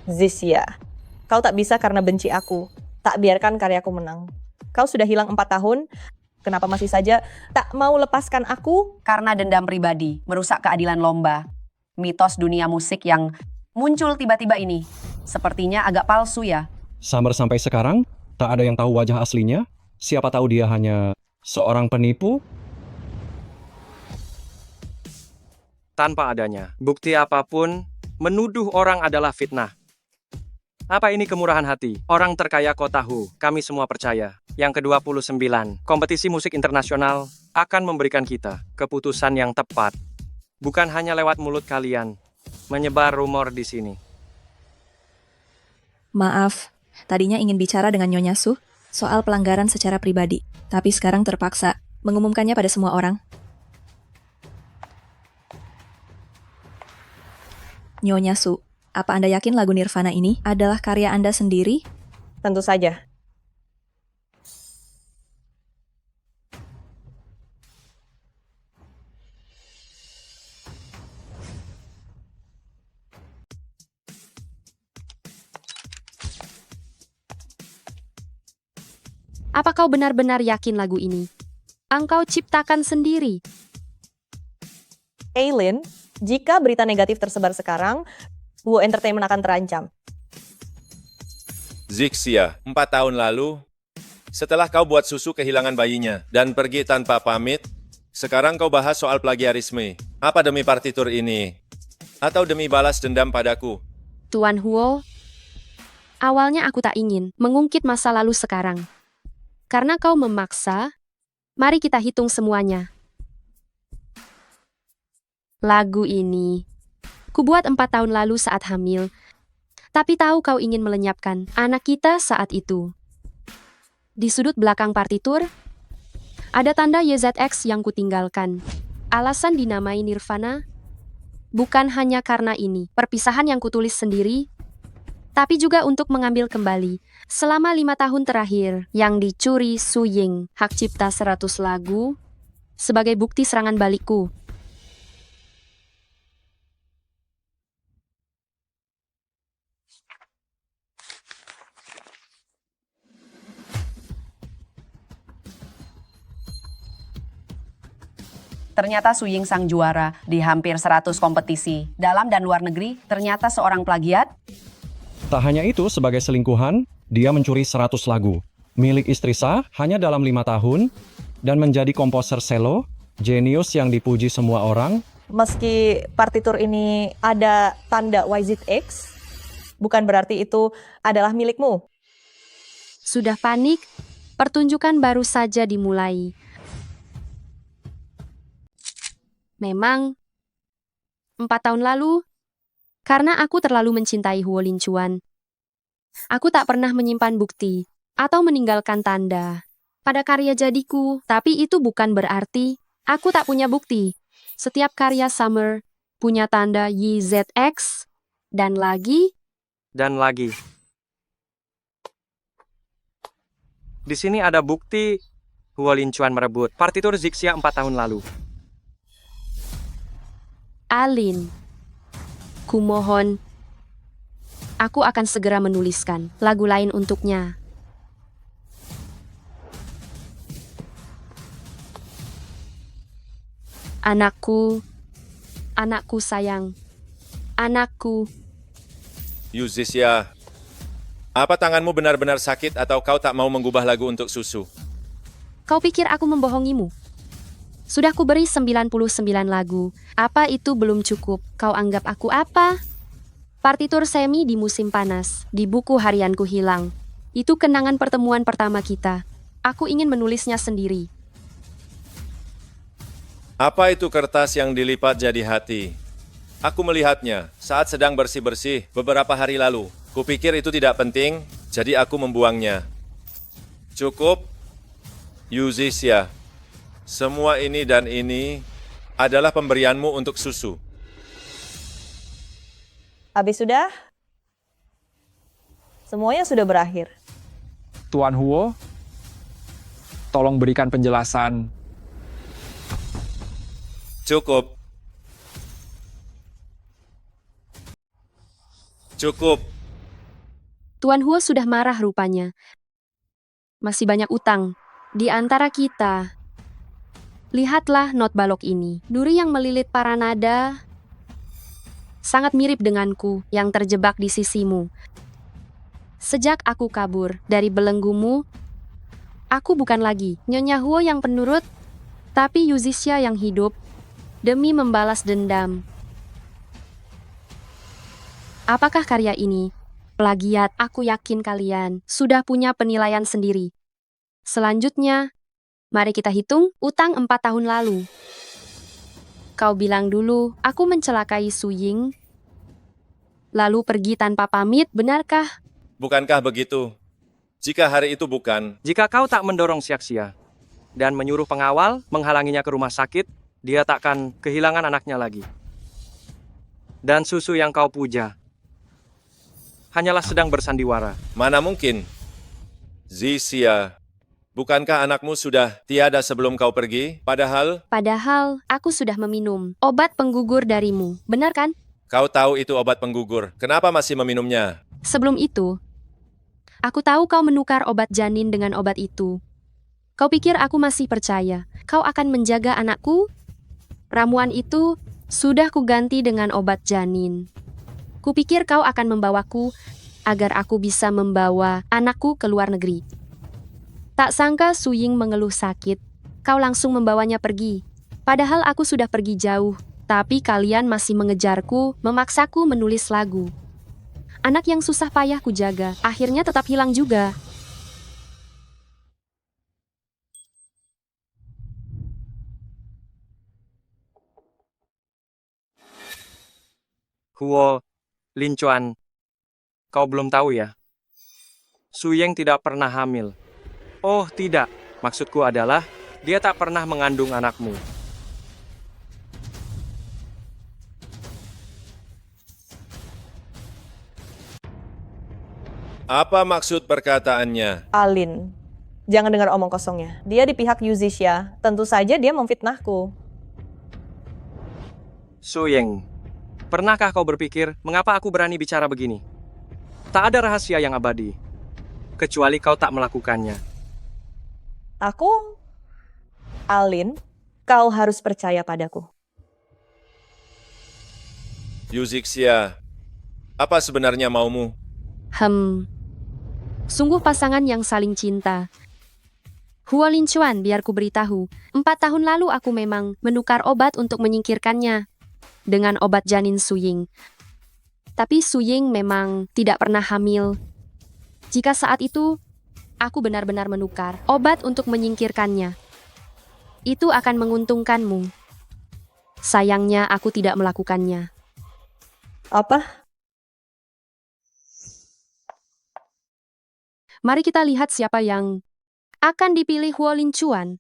Speaker 5: Zixia, kau tak bisa karena benci aku. Tak biarkan karyaku menang. Kau sudah hilang 4 tahun. Kenapa masih saja tak mau lepaskan aku?
Speaker 16: Karena dendam pribadi, merusak keadilan lomba. Mitos dunia musik yang muncul tiba-tiba ini. Sepertinya agak palsu ya.
Speaker 17: Summer sampai sekarang, tak ada yang tahu wajah aslinya. Siapa tahu dia hanya seorang penipu?
Speaker 12: Tanpa adanya bukti apapun, menuduh orang adalah fitnah. Apa ini kemurahan hati? Orang terkaya kota Hu, kami semua percaya. Yang ke-29, kompetisi musik internasional akan memberikan kita keputusan yang tepat. Bukan hanya lewat mulut kalian, menyebar rumor di sini.
Speaker 15: Maaf, tadinya ingin bicara dengan Nyonya Su soal pelanggaran secara pribadi, tapi sekarang terpaksa mengumumkannya pada semua orang. Nyonya Su, apa Anda yakin lagu Nirvana ini adalah karya Anda sendiri?
Speaker 5: Tentu saja.
Speaker 1: Apa kau benar-benar yakin lagu ini? Engkau ciptakan sendiri.
Speaker 5: Aileen, jika berita negatif tersebar sekarang, Wu Entertainment akan terancam.
Speaker 3: Zixia, 4 tahun lalu, setelah kau buat susu kehilangan bayinya dan pergi tanpa pamit, sekarang kau bahas soal plagiarisme. Apa demi partitur ini? Atau demi balas dendam padaku?
Speaker 1: Tuan Huo, awalnya aku tak ingin mengungkit masa lalu sekarang. Karena kau memaksa, mari kita hitung semuanya. Lagu ini, kubuat 4 tahun lalu saat hamil, tapi tahu kau ingin melenyapkan anak kita saat itu. Di sudut belakang partitur, ada tanda YZX yang kutinggalkan. Alasan dinamai Nirvana, bukan hanya karena ini, perpisahan yang kutulis sendiri, tapi juga untuk mengambil kembali selama 5 tahun terakhir yang dicuri Su Ying, hak cipta 100 lagu, sebagai bukti serangan balikku.
Speaker 16: Ternyata Su Ying sang juara di hampir 100 kompetisi. Dalam dan luar negeri, ternyata seorang plagiat.
Speaker 17: Tak hanya itu, sebagai selingkuhan, dia mencuri 100 lagu. Milik istri sah hanya dalam 5 tahun, dan menjadi komposer selo, jenius yang dipuji semua orang.
Speaker 5: Meski partitur ini ada tanda YZX, bukan berarti itu adalah milikmu.
Speaker 1: Sudah panik, pertunjukan baru saja dimulai. Memang, 4 tahun lalu, karena aku terlalu mencintai Huo Linchuan, aku tak pernah menyimpan bukti atau meninggalkan tanda pada karya jadiku, tapi itu bukan berarti aku tak punya bukti. Setiap karya Summer punya tanda YZX, dan lagi.
Speaker 12: Di sini ada bukti Huo Linchuan merebut partitur Zixia 4 tahun lalu.
Speaker 1: Alin, kumohon, aku akan segera menuliskan lagu lain untuknya. Anakku, anakku sayang, anakku.
Speaker 3: Yuzisya, apa tanganmu benar-benar sakit atau kau tak mau mengubah lagu untuk susu?
Speaker 1: Kau pikir aku membohongimu? Sudah ku beri 99 lagu. Apa itu belum cukup? Kau anggap aku apa? Partitur semi di musim panas, di buku harianku hilang. Itu kenangan pertemuan pertama kita. Aku ingin menulisnya sendiri.
Speaker 3: Apa itu kertas yang dilipat jadi hati? Aku melihatnya saat sedang bersih-bersih beberapa hari lalu. Kupikir itu tidak penting, jadi aku membuangnya. Cukup, Yuzisya. Semua ini dan ini adalah pemberianmu untuk susu.
Speaker 5: Habis sudah? Semuanya sudah berakhir.
Speaker 6: Tuan Huo, tolong berikan penjelasan.
Speaker 3: Cukup. Cukup.
Speaker 1: Tuan Huo sudah marah rupanya. Masih banyak utang di antara kita. Lihatlah not balok ini. Duri yang melilit para nada sangat mirip denganku yang terjebak di sisimu. Sejak aku kabur dari belenggumu, aku bukan lagi Nyonya Huo yang penurut, tapi Yuzisya yang hidup demi membalas dendam. Apakah karya ini plagiat? Aku yakin kalian sudah punya penilaian sendiri. Selanjutnya, mari kita hitung utang 4 tahun lalu. Kau bilang dulu, aku mencelakai Su Ying, lalu pergi tanpa pamit, benarkah?
Speaker 3: Bukankah begitu? Jika hari itu bukan,
Speaker 12: Jika kau tak mendorong Xiaxia dan menyuruh pengawal menghalanginya ke rumah sakit, dia takkan kehilangan anaknya lagi. Dan susu yang kau puja hanyalah sedang bersandiwara.
Speaker 3: mana mungkin? Zixia, bukankah anakmu sudah tiada sebelum kau pergi? Padahal,
Speaker 1: Aku sudah meminum obat penggugur darimu, benar kan?
Speaker 3: kau tahu itu obat penggugur. Kenapa masih meminumnya?
Speaker 1: Sebelum itu, aku tahu kau menukar obat janin dengan obat itu. Kau pikir aku masih percaya kau akan menjaga anakku? Ramuan itu sudah kuganti dengan obat janin. Kupikir kau akan membawaku agar aku bisa membawa anakku ke luar negeri. Tak sangka Su Ying mengeluh sakit. Kau langsung membawanya pergi. Padahal aku sudah pergi jauh, tapi kalian masih mengejarku, memaksaku menulis lagu. Anak yang susah payah kujaga, akhirnya tetap hilang juga.
Speaker 12: Huo Linchuan, kau belum tahu ya? Su Ying tidak pernah hamil. Oh tidak, maksudku adalah dia tak pernah mengandung anakmu.
Speaker 3: Apa maksud perkataannya?
Speaker 5: Alin, jangan dengar omong kosongnya. Dia di pihak Yuzisha. Tentu saja dia memfitnahku.
Speaker 12: Suying, pernahkah kau berpikir mengapa aku berani bicara begini? Tak ada rahasia yang abadi, kecuali kau tak melakukannya.
Speaker 5: Alin, kau harus percaya padaku.
Speaker 3: Yuzixia, apa sebenarnya maumu?
Speaker 1: Sungguh pasangan yang saling cinta. Huo Linchuan, biar ku beritahu, 4 tahun lalu aku memang menukar obat untuk menyingkirkannya dengan obat janin Suying. Tapi Suying memang tidak pernah hamil. Jika saat itu aku benar-benar menukar obat untuk menyingkirkannya, itu akan menguntungkanmu. Sayangnya aku tidak melakukannya.
Speaker 5: Apa?
Speaker 1: Mari kita lihat siapa yang akan dipilih Huo Linchuan.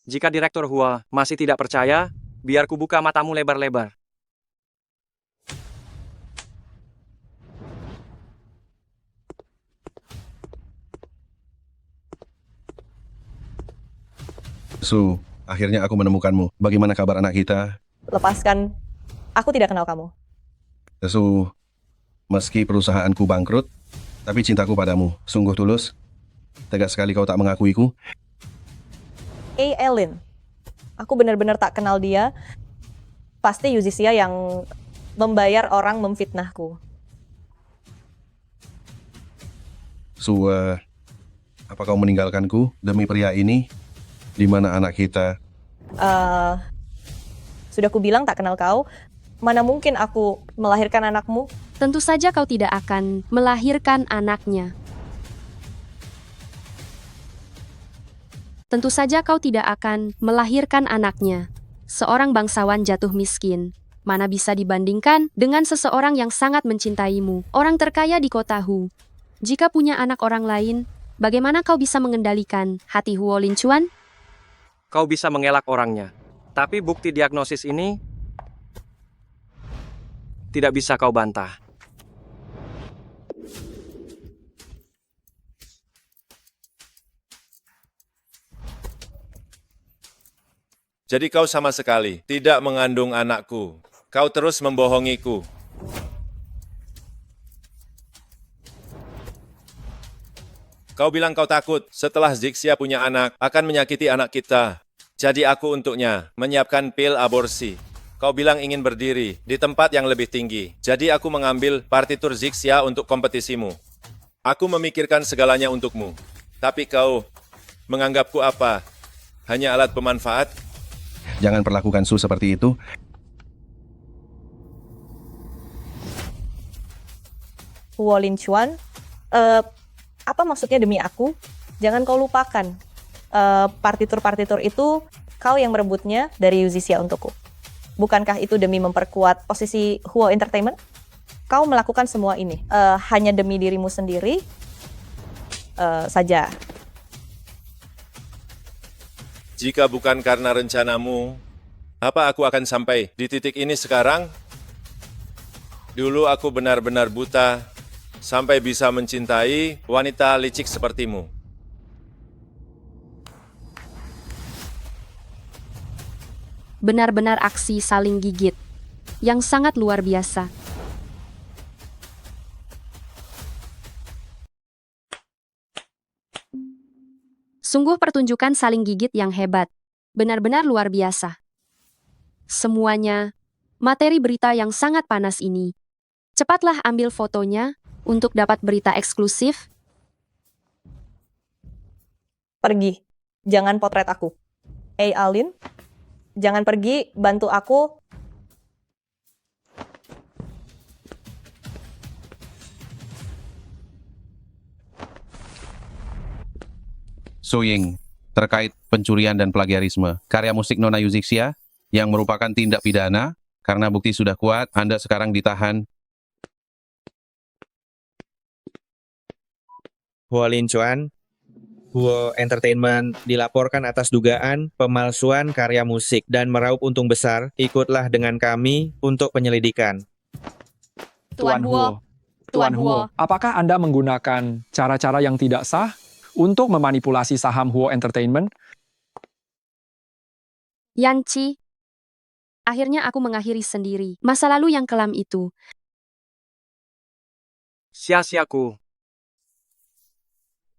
Speaker 12: Jika Direktur Hua masih tidak percaya, biar ku buka matamu lebar-lebar.
Speaker 18: Su, akhirnya aku menemukanmu. Bagaimana kabar anak kita?
Speaker 5: Lepaskan. Aku tidak kenal kamu.
Speaker 18: Su, meski perusahaanku bangkrut, tapi cintaku padamu sungguh tulus. Tegas sekali kau tak mengakuiku.
Speaker 5: Alin, aku benar-benar tak kenal dia. Pasti Yuzisha yang membayar orang memfitnahku.
Speaker 18: Su, apa kau meninggalkanku demi pria ini? Di mana anak kita?
Speaker 5: Sudah kubilang tak kenal kau. Mana mungkin aku melahirkan anakmu?
Speaker 1: Tentu saja kau tidak akan melahirkan anaknya. Tentu saja kau tidak akan melahirkan anaknya. Seorang bangsawan jatuh miskin, mana bisa dibandingkan dengan seseorang yang sangat mencintaimu, orang terkaya di kota Hu. Jika punya anak orang lain, bagaimana kau bisa mengendalikan hati Huo Linchuan?
Speaker 12: Kau bisa mengelak orangnya, tapi bukti diagnosis ini tidak bisa kau bantah.
Speaker 3: Jadi kau sama sekali tidak mengandung anakku. Kau terus membohongiku. Kau bilang kau takut setelah Zixia punya anak akan menyakiti anak kita. Jadi aku untuknya menyiapkan pil aborsi. Kau bilang ingin berdiri di tempat yang lebih tinggi. Jadi aku mengambil partitur Zixia untuk kompetisimu. Aku memikirkan segalanya untukmu. Tapi kau menganggapku apa? Hanya alat pemanfaat?
Speaker 18: Jangan perlakukan Su seperti itu.
Speaker 5: Huo Linchuan, apa maksudnya demi aku? Jangan kau lupakan. Partitur-partitur itu kau yang merebutnya dari Yuzisha untukku. Bukankah itu demi memperkuat posisi Huo Entertainment? Kau melakukan semua ini hanya demi dirimu sendiri saja.
Speaker 3: Jika bukan karena rencanamu, apa aku akan sampai di titik ini sekarang? Dulu aku benar-benar buta sampai bisa mencintai wanita licik sepertimu.
Speaker 1: Benar-benar aksi saling gigit yang sangat luar biasa. Sungguh pertunjukan saling gigit yang hebat. Benar-benar luar biasa. Semuanya, materi berita yang sangat panas ini. Cepatlah ambil fotonya untuk dapat berita eksklusif.
Speaker 5: Pergi, jangan potret aku. Alin, jangan pergi, bantu aku.
Speaker 18: Suying, terkait pencurian dan plagiarisme karya musik Nona Yuzixia yang merupakan tindak pidana, karena bukti sudah kuat, Anda sekarang ditahan.
Speaker 19: Huo Linchuan, Huo Entertainment dilaporkan atas dugaan pemalsuan karya musik dan meraup untung besar. Ikutlah dengan kami untuk penyelidikan.
Speaker 4: Tuan Huo.
Speaker 6: Tuan Huo, apakah Anda menggunakan cara-cara yang tidak sah untuk memanipulasi saham Huo Entertainment?
Speaker 1: Yanci, akhirnya aku mengakhiri sendiri masa lalu yang kelam itu.
Speaker 12: Sia-siaku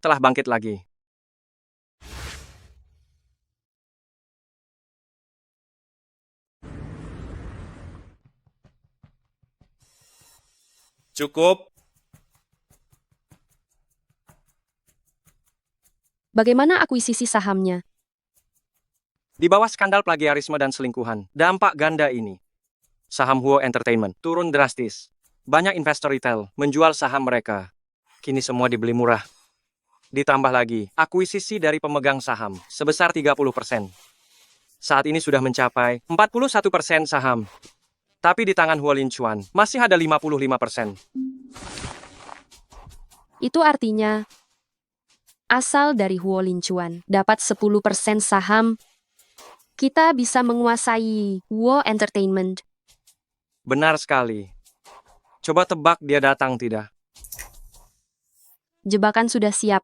Speaker 12: telah bangkit lagi.
Speaker 3: Cukup.
Speaker 1: Bagaimana akuisisi sahamnya?
Speaker 12: Di bawah skandal plagiarisme dan selingkuhan, dampak ganda ini. Saham Huo Entertainment turun drastis. Banyak investor retail menjual saham mereka. Kini semua dibeli murah. Ditambah lagi, akuisisi dari pemegang saham sebesar 30%. Saat ini sudah mencapai 41% saham. Tapi di tangan Huo Linchuan masih ada 55%.
Speaker 1: Itu artinya, asal dari Huo Linchuan dapat 10% saham, kita bisa menguasai Huo Entertainment.
Speaker 12: Benar sekali. Coba tebak dia datang tidak?
Speaker 1: Jebakan sudah siap.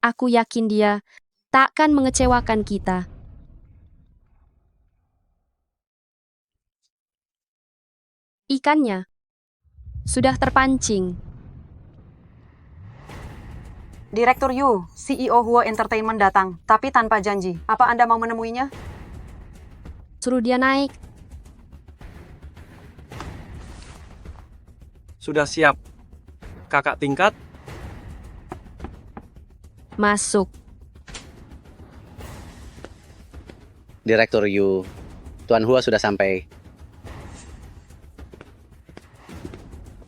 Speaker 1: Aku yakin dia takkan mengecewakan kita. Ikannya sudah terpancing.
Speaker 20: Direktur Yu, CEO Huo Entertainment datang, tapi tanpa janji. Apa Anda mau menemuinya?
Speaker 1: Suruh dia naik.
Speaker 12: Sudah siap. Kakak tingkat?
Speaker 1: Masuk.
Speaker 21: Direktur Yu, Tuan Huo sudah sampai.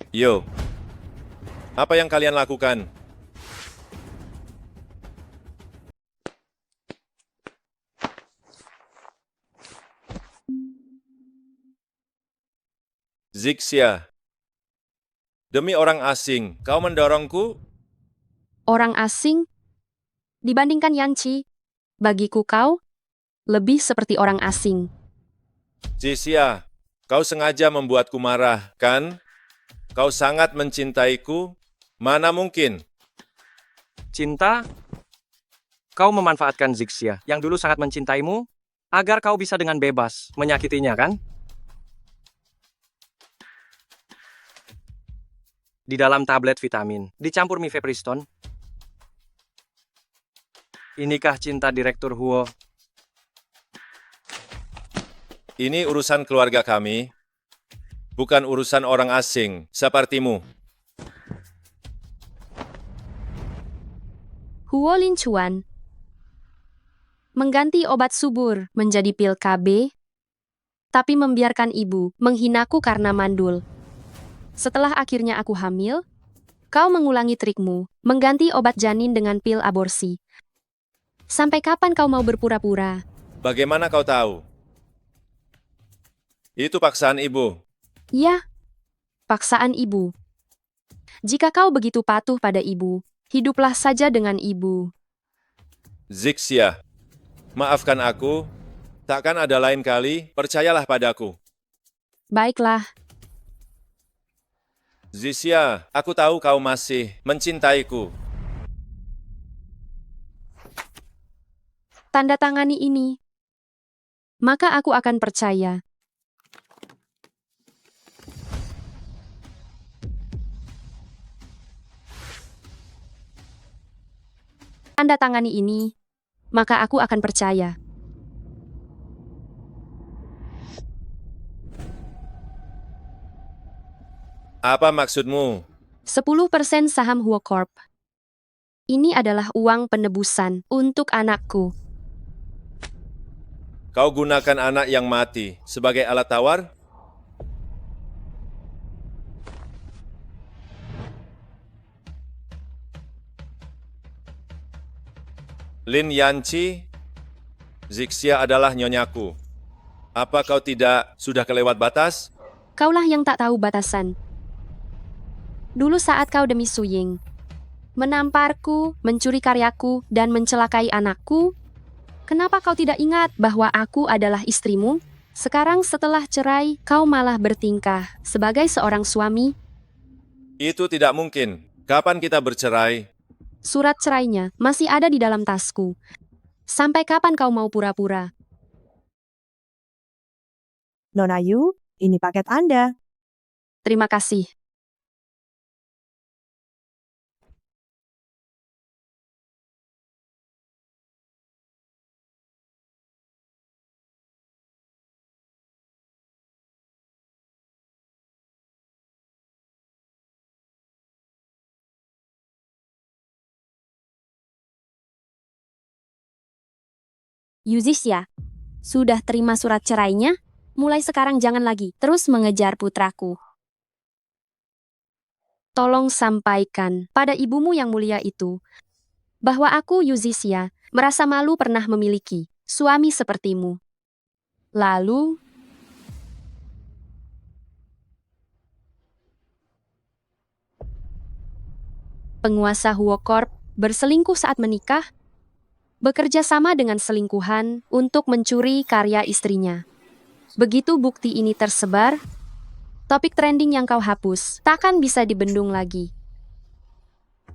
Speaker 3: Yo, apa yang kalian lakukan? Zixia, demi orang asing, kau mendorongku?
Speaker 1: Orang asing? Dibandingkan Yanci, bagiku kau lebih seperti orang asing.
Speaker 3: Zixia, kau sengaja membuatku marah, kan? Kau sangat mencintaiku? Mana mungkin?
Speaker 12: Cinta? Kau memanfaatkan Zixia yang dulu sangat mencintaimu agar kau bisa dengan bebas menyakitinya, kan? Di dalam tablet vitamin, dicampur mifepriston. Inikah cinta Direktur Huo?
Speaker 3: Ini urusan keluarga kami, bukan urusan orang asing sepertimu.
Speaker 1: Huo Linchuan mengganti obat subur menjadi pil KB, tapi membiarkan ibu menghinaku karena mandul. Setelah akhirnya aku hamil, kau mengulangi trikmu, mengganti obat janin dengan pil aborsi. Sampai kapan kau mau berpura-pura?
Speaker 3: Bagaimana kau tahu? Itu paksaan ibu.
Speaker 1: Ya, paksaan ibu. Jika kau begitu patuh pada ibu, hiduplah saja dengan ibu.
Speaker 3: Zixia, maafkan aku, takkan ada lain kali, percayalah padaku.
Speaker 1: Baiklah.
Speaker 3: Zixia, aku tahu kau masih mencintaiku.
Speaker 1: Tanda tangani ini, maka aku akan percaya. Tanda tangani ini, maka aku akan percaya.
Speaker 3: Apa maksudmu?
Speaker 1: 10% saham Huo Corp. Ini adalah uang penebusan untuk anakku.
Speaker 3: Kau gunakan anak yang mati sebagai alat tawar? Lin Yanci, Zixia adalah nyonyaku. Apa kau tidak sudah kelewat batas?
Speaker 1: Kaulah yang tak tahu batasan. Dulu saat kau demi Suying, menamparku, mencuri karyaku, dan mencelakai anakku, kenapa kau tidak ingat bahwa aku adalah istrimu? Sekarang setelah cerai, kau malah bertingkah sebagai seorang suami.
Speaker 3: Itu tidak mungkin. Kapan kita bercerai?
Speaker 1: Surat cerainya masih ada di dalam tasku. Sampai kapan kau mau pura-pura?
Speaker 2: Nona Yu, ini paket Anda.
Speaker 1: Terima kasih.
Speaker 11: Yuzisya, sudah terima surat cerainya? Mulai sekarang jangan lagi terus mengejar putraku.
Speaker 1: Tolong sampaikan pada ibumu yang mulia itu bahwa aku, Yuzisya, merasa malu pernah memiliki suami sepertimu. Lalu, penguasa Huo Corp berselingkuh saat menikah, bekerja sama dengan selingkuhan untuk mencuri karya istrinya. Begitu bukti ini tersebar, topik trending yang kau hapus takkan bisa dibendung lagi.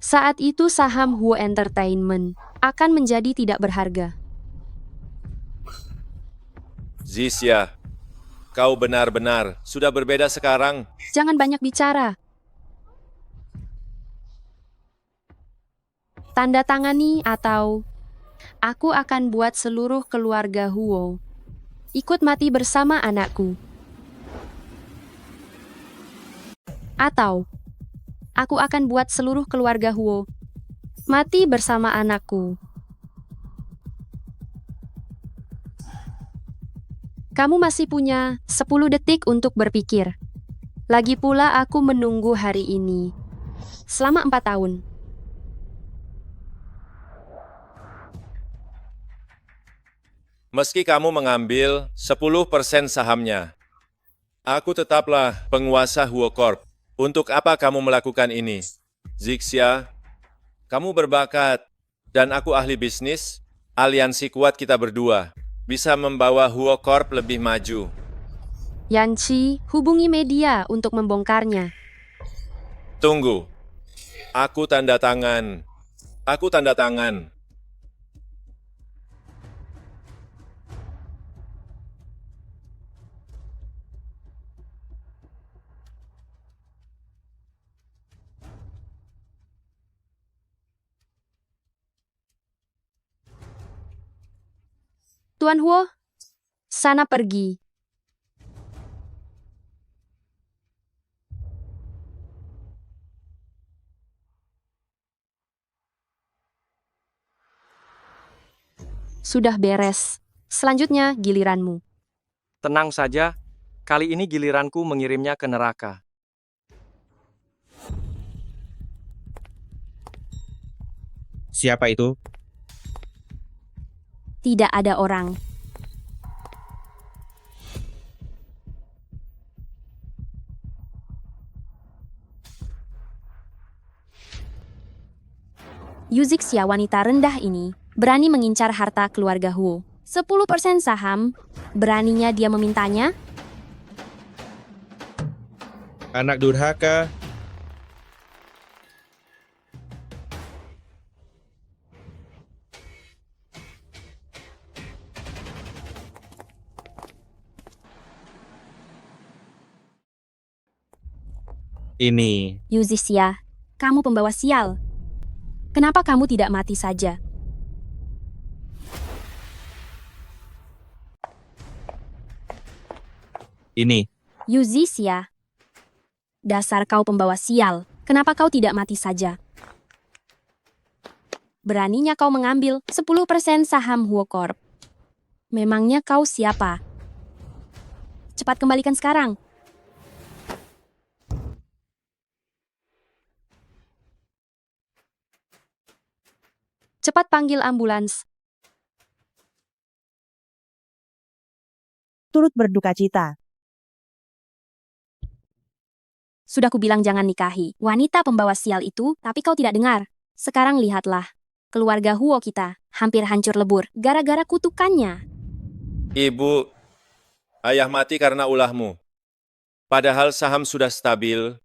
Speaker 1: Saat itu saham Huo Entertainment akan menjadi tidak berharga.
Speaker 3: Zixia, kau benar-benar sudah berbeda sekarang.
Speaker 1: Jangan banyak bicara. Tanda tangani atau aku akan buat seluruh keluarga Huo ikut mati bersama anakku. Atau aku akan buat seluruh keluarga Huo mati bersama anakku. Kamu masih punya 10 detik untuk berpikir. Lagi pula aku menunggu hari ini selama 4 tahun.
Speaker 3: Meski kamu mengambil 10% sahamnya, aku tetaplah penguasa Huo Corp. Untuk apa kamu melakukan ini? Zixia, kamu berbakat, dan aku ahli bisnis. Aliansi kuat kita berdua bisa membawa Huo Corp lebih maju.
Speaker 1: Yanchi, hubungi media untuk membongkarnya.
Speaker 3: Tunggu. Aku tanda tangan. Aku tanda tangan.
Speaker 1: Tuan Huo, sana pergi. Sudah beres. Selanjutnya giliranmu.
Speaker 12: Tenang saja, kali ini giliranku mengirimnya ke neraka.
Speaker 19: Siapa itu?
Speaker 11: Tidak ada orang. Yuzixia wanita rendah ini berani mengincar harta keluarga Huo. 10% saham, beraninya dia memintanya?
Speaker 19: Anak durhaka. Ini.
Speaker 11: Yuzixia, kamu pembawa sial. Kenapa kamu tidak mati saja?
Speaker 19: Ini.
Speaker 11: Yuzixia, dasar kau pembawa sial. Kenapa kau tidak mati saja? Beraninya kau mengambil 10% saham Huo Corp. Memangnya kau siapa? Cepat kembalikan sekarang.
Speaker 1: Cepat panggil ambulans.
Speaker 2: Turut berduka cita.
Speaker 11: Sudah kubilang jangan nikahi wanita pembawa sial itu, tapi kau tidak dengar. Sekarang lihatlah. Keluarga Huo kita hampir hancur lebur gara-gara kutukannya.
Speaker 3: Ibu, ayah mati karena ulahmu. Padahal saham sudah stabil.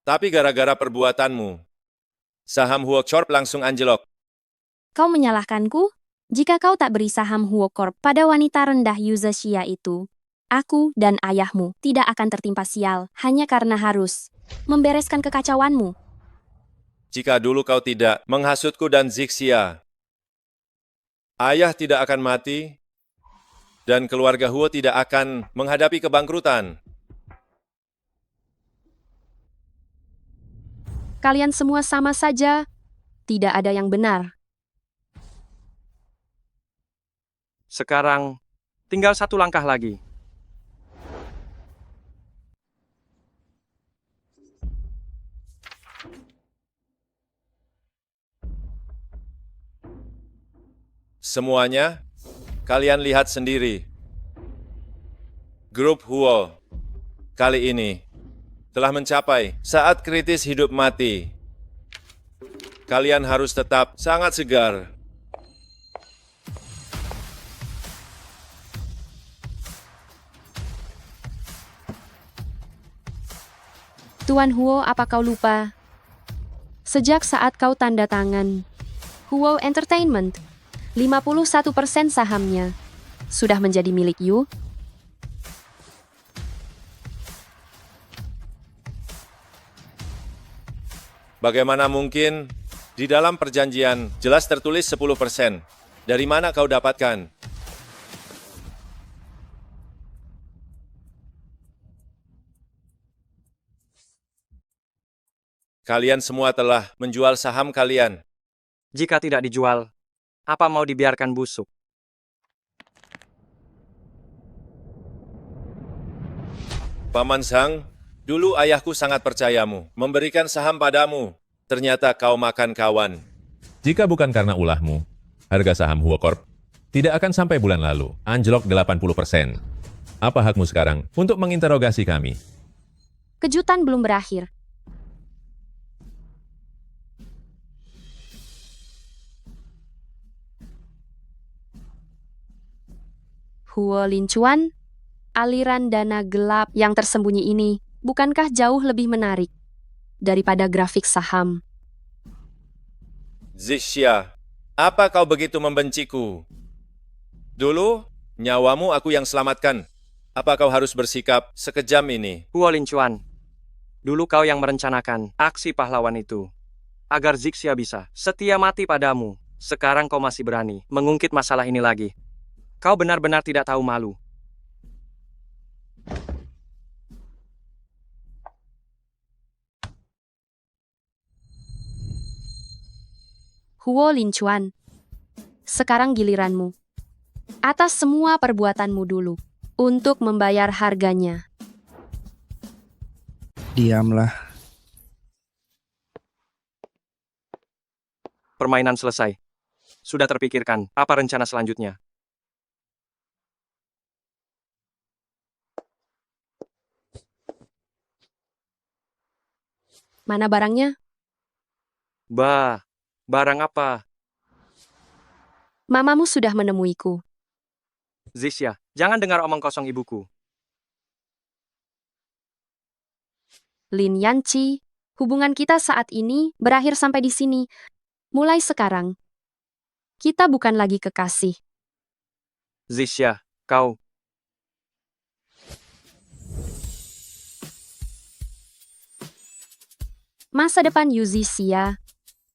Speaker 3: Tapi gara-gara perbuatanmu, saham Huo Corp langsung anjlok.
Speaker 11: Kau menyalahkanku? Jika kau tak beri saham Huo Corp pada wanita rendah Yuzexia itu, aku dan ayahmu tidak akan tertimpa sial hanya karena harus membereskan kekacauanmu.
Speaker 3: Jika dulu kau tidak menghasutku dan Zixia, ayah tidak akan mati, dan keluarga Huo tidak akan menghadapi kebangkrutan.
Speaker 1: Kalian semua sama saja, tidak ada yang benar.
Speaker 12: Sekarang, tinggal satu langkah lagi.
Speaker 3: Semuanya, kalian lihat sendiri. Grup Huo kali ini telah mencapai saat kritis hidup mati. Kalian harus tetap sangat segar.
Speaker 1: Tuan Huo, apa kau lupa? Sejak saat kau tanda tangan, Huo Entertainment, 51% sahamnya sudah menjadi milik Yu.
Speaker 3: Bagaimana mungkin di dalam perjanjian jelas tertulis 10%? Dari mana kau dapatkan? Kalian semua telah menjual saham kalian.
Speaker 12: Jika tidak dijual, apa mau dibiarkan busuk?
Speaker 3: Paman Zhang, dulu ayahku sangat percayamu, memberikan saham padamu. Ternyata kau makan kawan.
Speaker 8: Jika bukan karena ulahmu, harga saham Huo Corp tidak akan sampai bulan lalu, anjlok 80%. Apa hakmu sekarang untuk menginterogasi kami?
Speaker 1: Kejutan belum berakhir. Huo Lincuan, aliran dana gelap yang tersembunyi ini bukankah jauh lebih menarik daripada grafik saham?
Speaker 3: Zixia, apa kau begitu membenciku? Dulu, nyawamu aku yang selamatkan. Apa kau harus bersikap sekejam ini?
Speaker 12: Huo Lincuan, dulu kau yang merencanakan aksi pahlawan itu. Agar Zixia bisa setia mati padamu. Sekarang kau masih berani mengungkit masalah ini lagi. Kau benar-benar tidak tahu malu.
Speaker 1: Huo Lincuan, sekarang giliranmu. Atas semua perbuatanmu dulu, untuk membayar harganya.
Speaker 19: Diamlah.
Speaker 12: Permainan selesai. Sudah terpikirkan apa rencana selanjutnya?
Speaker 1: Mana barangnya?
Speaker 12: Barang apa?
Speaker 1: Mamamu sudah menemuiku.
Speaker 12: Zixia, jangan dengar omong kosong ibuku.
Speaker 1: Lin Yanqi, hubungan kita saat ini berakhir sampai di sini. Mulai sekarang, kita bukan lagi kekasih.
Speaker 12: Zixia, kau...
Speaker 1: Masa depan Yuzixia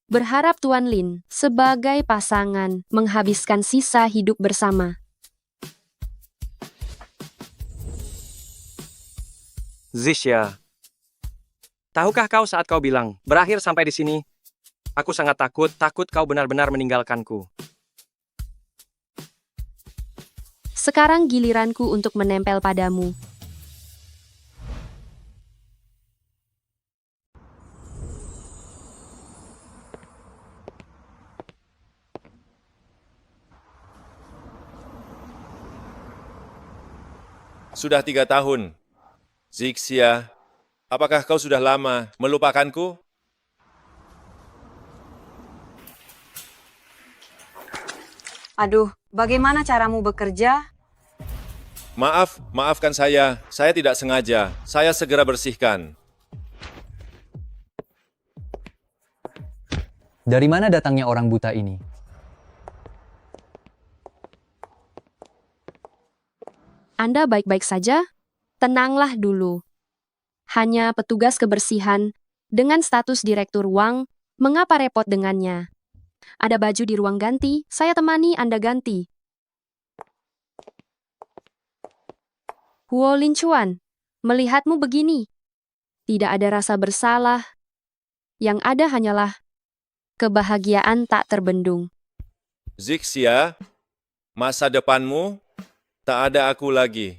Speaker 1: berharap Tuan Lin sebagai pasangan menghabiskan sisa hidup bersama.
Speaker 12: Zixia, tahukah kau saat kau bilang berakhir sampai di sini? Aku sangat takut kau benar-benar meninggalkanku.
Speaker 1: Sekarang giliranku untuk menempel padamu.
Speaker 3: Sudah 3 tahun. Zixia, apakah kau sudah lama melupakanku?
Speaker 20: Aduh, bagaimana caramu bekerja?
Speaker 3: Maafkan saya tidak sengaja. Saya segera bersihkan.
Speaker 14: Dari mana datangnya orang buta ini?
Speaker 1: Anda baik-baik saja? Tenanglah dulu. Hanya petugas kebersihan dengan status Direktur Wang, mengapa repot dengannya? Ada baju di ruang ganti, saya temani Anda ganti. Huo Linchuan, melihatmu begini, tidak ada rasa bersalah. Yang ada hanyalah kebahagiaan tak terbendung.
Speaker 3: Zixia, masa depanmu tak ada aku lagi.